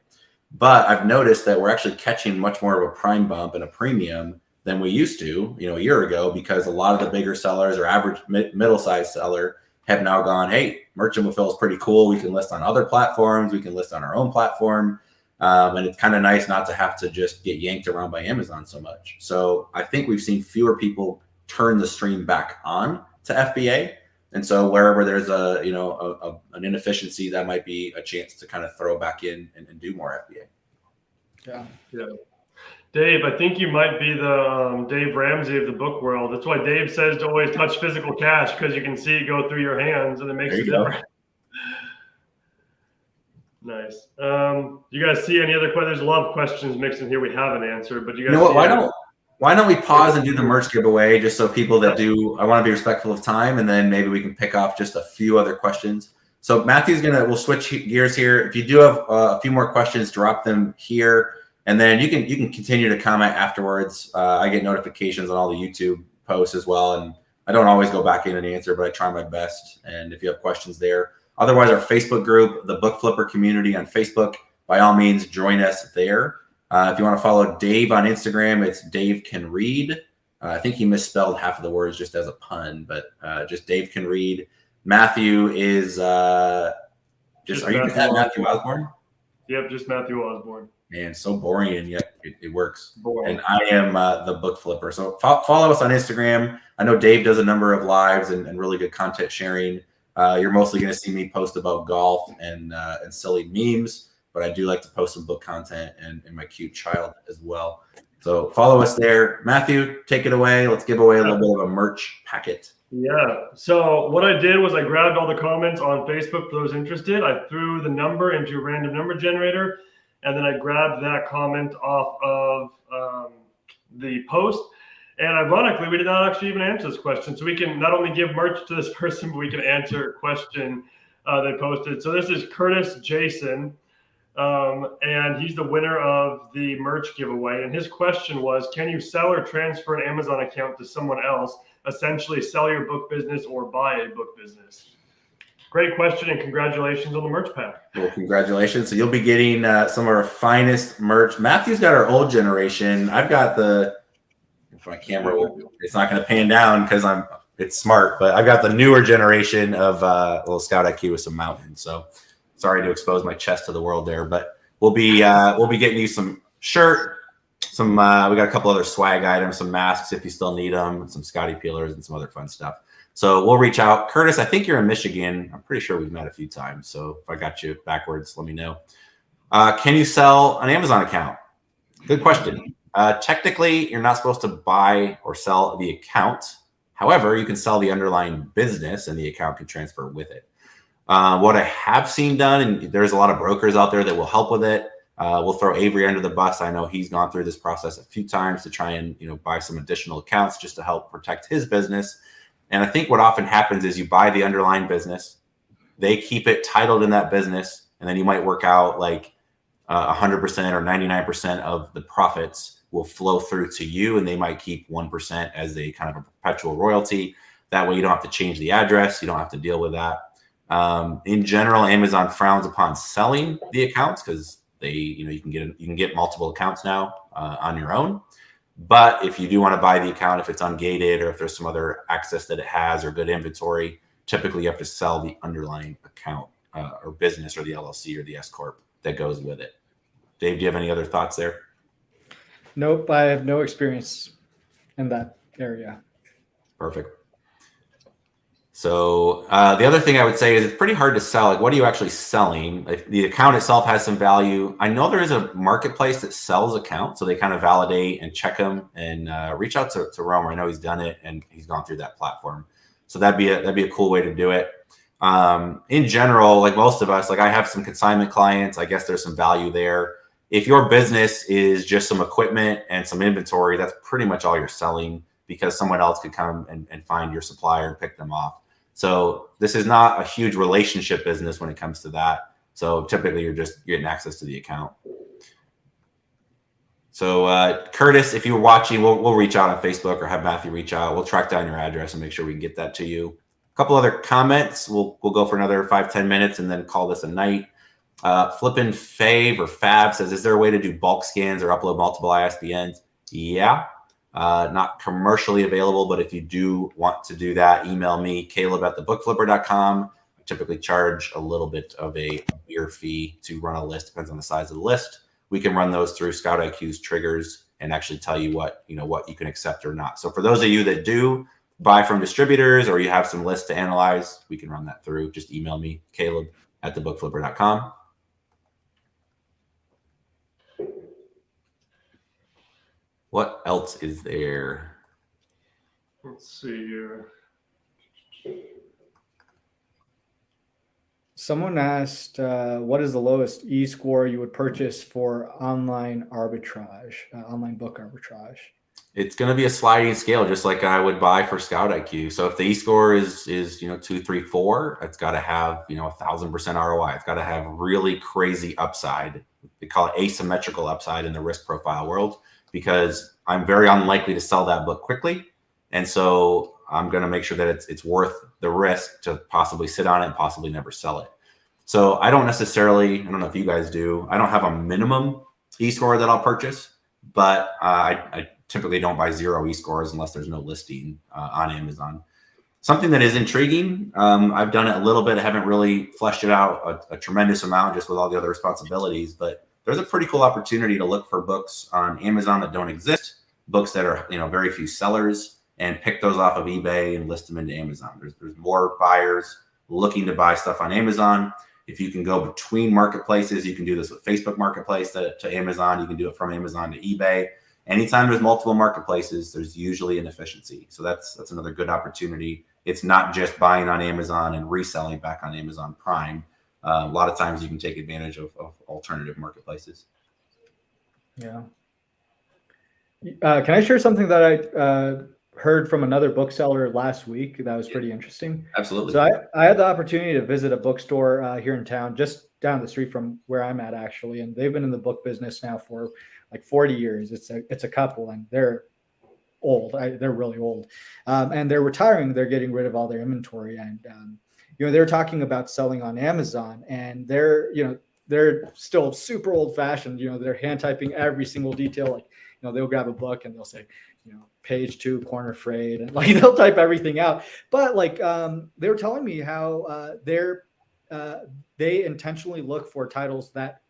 But I've noticed that we're actually catching much more of a prime bump and a premium than we used to, you know, a year ago, because a lot of the bigger sellers or average middle-sized seller have now gone, hey, Merchant Fulfill is pretty cool. We can list on other platforms. We can list on our own platform. And it's kind of nice not to have to just get yanked around by Amazon so much. So I think we've seen fewer people turn the stream back on to FBA. And so wherever there's an inefficiency, that might be a chance to kind of throw back in and do more FBA. Yeah. Dave, I think you might be the Dave Ramsey of the book world. That's why Dave says to always touch physical cash, because you can see it go through your hands and it makes a difference. Nice. You guys see any other questions? There's a lot of questions mixed in here we haven't answered, but you guys know what? Why don't we pause and do the merch giveaway just so people that do, I want to be respectful of time, and then maybe we can pick off just a few other questions. So Matthew's we'll switch gears here. If you do have a few more questions, drop them here. And then you can continue to comment afterwards. I get notifications on all the YouTube posts as well. And I don't always go back in and answer, but I try my best. And if you have questions there, otherwise our Facebook group, the Book Flipper community on Facebook, by all means, join us there. If you want to follow Dave on Instagram, it's Dave Can Read. I think he misspelled half of the words just as a pun, but just Dave Can Read. Matthew is are you just at Matthew Osborne? Yep, just Matthew Osborne. Man, so boring, and yet it works. Boring. And I am the book flipper. So follow us on Instagram. I know Dave does a number of lives and really good content sharing. You're mostly going to see me post about golf and silly memes, but I do like to post some book content and my cute child as well. So follow us there. Matthew, take it away. Let's give away a little bit of a merch packet. Yeah. So what I did was I grabbed all the comments on Facebook for those interested. I threw the number into a random number generator, and then I grabbed that comment off of the post. And ironically, we did not actually even answer this question. So we can not only give merch to this person, but we can answer a question they posted. So this is Curtis Jason, and he's the winner of the merch giveaway. And his question was, can you sell or transfer an Amazon account to someone else, essentially sell your book business or buy a book business? Great question, and congratulations on the merch pack. Well, congratulations. So you'll be getting some of our finest merch. Matthew's got our old generation. I've got if my camera, it's not going to pan down because it's smart, but I've got the newer generation of little Scout IQ with some mountains. So sorry to expose my chest to the world there, but we'll be getting you some shirt, we got a couple other swag items, some masks if you still need them, some Scotty peelers, and some other fun stuff. So we'll reach out. Curtis, I think you're in Michigan. I'm pretty sure we've met a few times. So if I got you backwards, let me know. Can you sell an Amazon account? Good question. Technically, you're not supposed to buy or sell the account. However, you can sell the underlying business and the account can transfer with it. What I have seen done, and there's a lot of brokers out there that will help with it. We'll throw Avery under the bus. I know he's gone through this process a few times to try and buy some additional accounts just to help protect his business. And I think what often happens is you buy the underlying business, they keep it titled in that business, and then you might work out like 100% or 99% of the profits will flow through to you, and they might keep 1% as a kind of a perpetual royalty. That way you don't have to change the address. You don't have to deal with that. In general, Amazon frowns upon selling the accounts because you can get multiple accounts now on your own. But if you do want to buy the account, if it's ungated or if there's some other access that it has or good inventory, typically you have to sell the underlying account or business or the LLC or the S Corp that goes with it. Dave, do you have any other thoughts there? Nope, I have no experience in that area. Perfect. So the other thing I would say is it's pretty hard to sell. Like, what are you actually selling? If the account itself has some value. I know there is a marketplace that sells accounts, so they kind of validate and check them and reach out to Romer. I know he's done it and he's gone through that platform. So that'd be a cool way to do it. In general, like most of us, like I have some consignment clients. I guess there's some value there. If your business is just some equipment and some inventory, that's pretty much all you're selling because someone else could come and find your supplier and pick them off. So this is not a huge relationship business when it comes to that. So typically you're just getting access to the account. So Curtis, if you're watching, we'll reach out on Facebook or have Matthew reach out. We'll track down your address and make sure we can get that to you. A couple other comments. We'll go for another 5-10 minutes and then call this a night. Flippin' Fave or Fab says, is there a way to do bulk scans or upload multiple ISBNs? Yeah. Not commercially available, but if you do want to do that, email me, caleb@thebookflipper.com. I typically charge a little bit of a beer fee to run a list, depends on the size of the list. We can run those through Scout IQ's triggers and actually tell you what you can accept or not. So for those of you that do buy from distributors or you have some lists to analyze, we can run that through. Just email me, caleb@thebookflipper.com. What else is there? Let's see here. Someone asked, what is the lowest e-score you would purchase for online arbitrage, online book arbitrage? It's going to be a sliding scale, just like I would buy for Scout IQ. So if the e-score is 2, 3, 4, it's got to have 1,000% ROI. It's got to have really crazy upside. We call it asymmetrical upside in the risk profile world, because I'm very unlikely to sell that book quickly. And so I'm going to make sure that it's worth the risk to possibly sit on it and possibly never sell it. So I don't know if you guys do. I don't have a minimum e-score that I'll purchase, but I typically don't buy 0 e-scores unless there's no listing on Amazon. Something that is intriguing, I've done it a little bit. I haven't really fleshed it out a tremendous amount just with all the other responsibilities, but there's a pretty cool opportunity to look for books on Amazon that don't exist, books that are, very few sellers, and pick those off of eBay and list them into Amazon. There's more buyers looking to buy stuff on Amazon. If you can go between marketplaces, you can do this with Facebook Marketplace to Amazon. You can do it from Amazon to eBay. Anytime there's multiple marketplaces, there's usually an efficiency. So that's another good opportunity. It's not just buying on Amazon and reselling back on Amazon Prime. A lot of times you can take advantage of alternative marketplaces. Yeah. Can I share something that I heard from another bookseller last week that was pretty interesting? Absolutely. So I had the opportunity to visit a bookstore here in town, just down the street from where I'm at, actually. And they've been in the book business now for like 40 years. It's a couple, and they're old. They're really old. And they're retiring. They're getting rid of all their inventory. And, they're talking about selling on Amazon, and they're still super old fashioned. They're hand typing every single detail. Like, they'll grab a book and they'll say, page 2, corner frayed, and like they'll type everything out. But like they were telling me how they intentionally look for titles that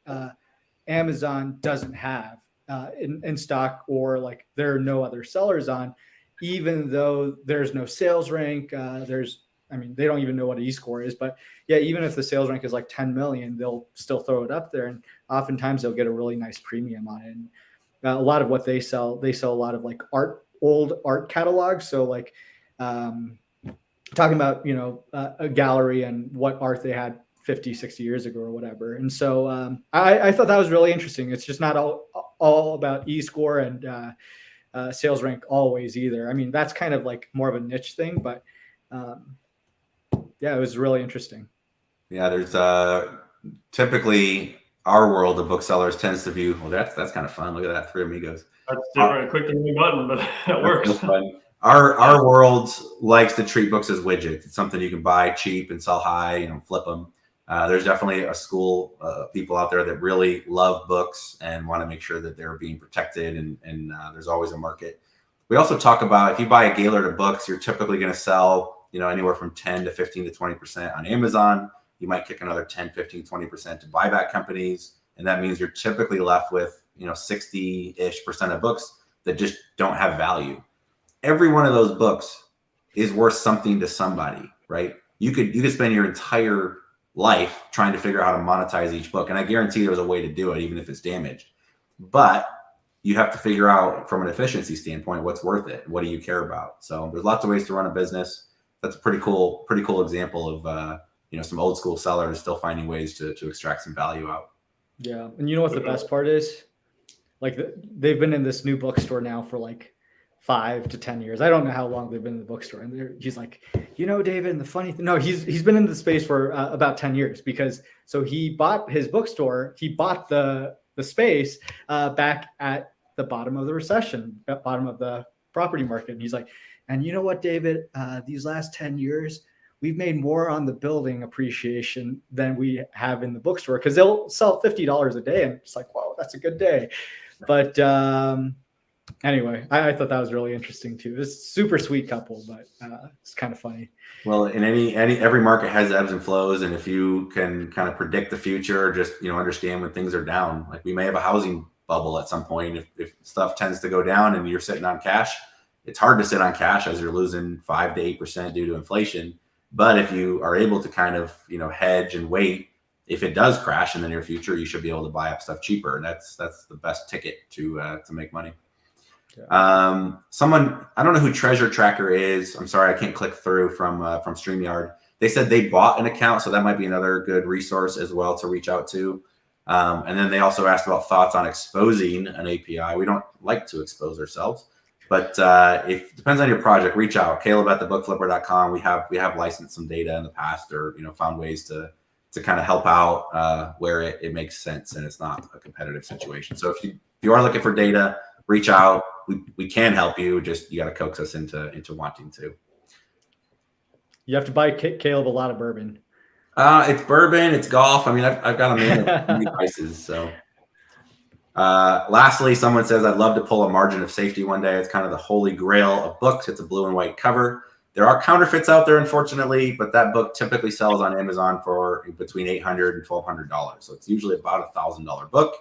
Amazon doesn't have in stock, or like there are no other sellers on, even though there's no sales rank. They don't even know what an e-score is, but yeah, even if the sales rank is like 10 million, they'll still throw it up there, and oftentimes they'll get a really nice premium on it. And a lot of what they sell a lot of like old art catalogs. So like talking about, a gallery and what art they had 50, 60 years ago or whatever. And so I thought that was really interesting. It's just not all about e-score and sales rank always either. I mean, that's kind of like more of a niche thing, but yeah, it was really interesting. Yeah, there's typically our world of booksellers tends to view, well, that's kind of fun. Look at that, 3 amigos. That's different. Click the new button, but that works. Our world likes to treat books as widgets. It's something you can buy cheap and sell high, flip them. There's definitely a school of people out there that really love books and want to make sure that they're being protected, and there's always a market. We also talk about, if you buy a Gaylord of books, you're typically going to sell, anywhere from 10 to 15 to 20% on Amazon. You might kick another 10, 15, 20% to buyback companies. And that means you're typically left with, 60-ish% of books that just don't have value. Every one of those books is worth something to somebody, right? You could spend your entire life trying to figure out how to monetize each book. And I guarantee there's a way to do it, even if it's damaged. But you have to figure out from an efficiency standpoint, what's worth it. What do you care about? So there's lots of ways to run a business. That's a pretty cool example of, some old school sellers still finding ways to extract some value out. Yeah. And you know what the best part is? Like they've been in this new bookstore now for like 5 to 10 years. I don't know how long they've been in the bookstore. And he's like, David, and the funny thing, no, he's been in the space for about 10 years because he bought his bookstore. He bought the space back at the bottom of the recession, at bottom of the property market. And he's like, and you know what, David, these last 10 years, we've made more on the building appreciation than we have in the bookstore, because they'll sell $50 a day. And it's like, wow, that's a good day. But anyway, I thought that was really interesting too. It's a super sweet couple, but it's kind of funny. Well, in every market has ebbs and flows. And if you can kind of predict the future, just, understand when things are down, like we may have a housing bubble at some point. If stuff tends to go down and you're sitting on cash, it's hard to sit on cash as you're losing 5 to 8% due to inflation. But if you are able to kind of, hedge and wait, if it does crash in the near future, you should be able to buy up stuff cheaper. And that's the best ticket to make money. Yeah. Someone, I don't know who Treasure Tracker is. I'm sorry, I can't click through from StreamYard. They said they bought an account, so that might be another good resource as well to reach out to. And then they also asked about thoughts on exposing an API. We don't like to expose ourselves, but if it depends on your project, reach out. Caleb@thebookflipper.com. We have licensed some data in the past, or found ways to kind of help out where it makes sense and it's not a competitive situation. So if you are looking for data, reach out. We can help you. Just you got to coax us into wanting to. You have to buy Caleb a lot of bourbon. It's bourbon. It's golf. I mean, I've got a man of devices. So, lastly, someone says, I'd love to pull a Margin of Safety one day. It's kind of the holy grail of books. It's a blue and white cover. There are counterfeits out there, unfortunately, but that book typically sells on Amazon for between $800 and $1,200. So it's usually about $1,000 book.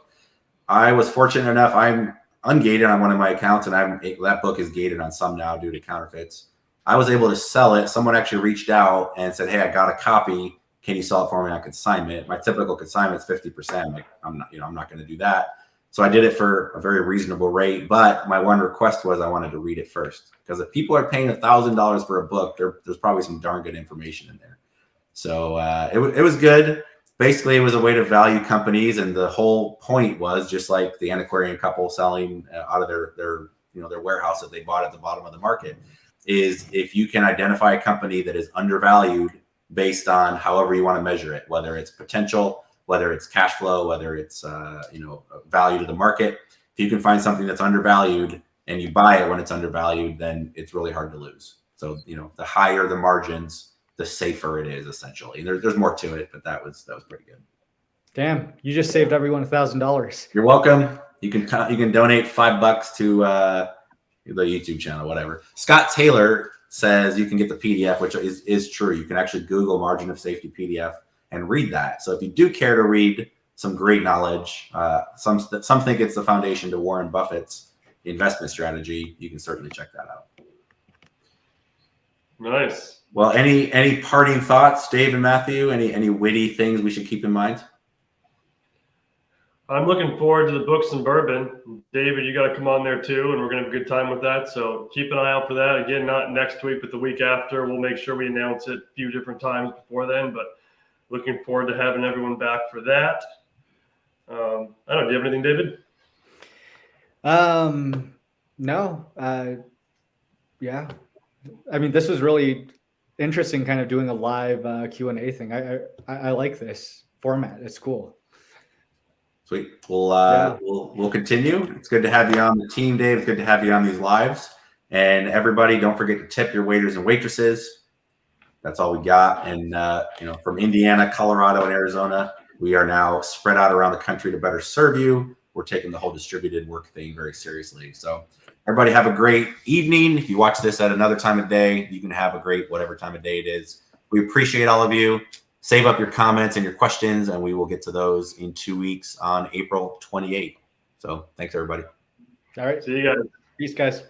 I was fortunate enough. I'm ungated on one of my accounts, and that book is gated on some now due to counterfeits. I was able to sell it. Someone actually reached out and said, "Hey, I got a copy. Can you sell it for me on consignment?" My typical consignment is 50%. Like, I'm not going to do that. So I did it for a very reasonable rate. But my one request was I wanted to read it first, because if people are paying $1,000 for a book, there's probably some darn good information in there. So it was good. Basically, it was a way to value companies, and the whole point was just like the antiquarian couple selling out of their warehouse that they bought at the bottom of the market, is if you can identify a company that is undervalued based on however you want to measure it, whether it's potential, whether it's cash flow, whether it's value to the market. If you can find something that's undervalued and you buy it when it's undervalued, then it's really hard to lose. So the higher the margins, the safer it is, essentially. And there's more to it, but that was pretty good. Damn, you just saved everyone $1,000. You're welcome. You can donate $5 to the YouTube channel, whatever. Scott Taylor says you can get the PDF, which is true. You can actually Google Margin of Safety PDF and read that. So if you do care to read some great knowledge, some think it's the foundation to Warren Buffett's investment strategy, you can certainly check that out. Nice. Well, any parting thoughts, Dave and Matthew? Any witty things we should keep in mind? I'm looking forward to the books and bourbon. David, you got to come on there too, and we're going to have a good time with that. So keep an eye out for that. Again, not next week, but the week after. We'll make sure we announce it a few different times before then, but looking forward to having everyone back for that. I don't know. Do you have anything, David? No. Yeah. I mean, this was really interesting, kind of doing a live Q&A thing. I like this format. It's cool. Sweet. We'll continue. It's good to have you on the team, Dave. It's good to have you on these lives. And everybody, don't forget to tip your waiters and waitresses. That's all we got. And from Indiana, Colorado, and Arizona, we are now spread out around the country to better serve you. We're taking the whole distributed work thing very seriously. So everybody have a great evening. If you watch this at another time of day, you can have a great whatever time of day it is. We appreciate all of you. Save up your comments and your questions, and we will get to those in 2 weeks on April 28th. So thanks, everybody. All right. See you guys. Peace, guys.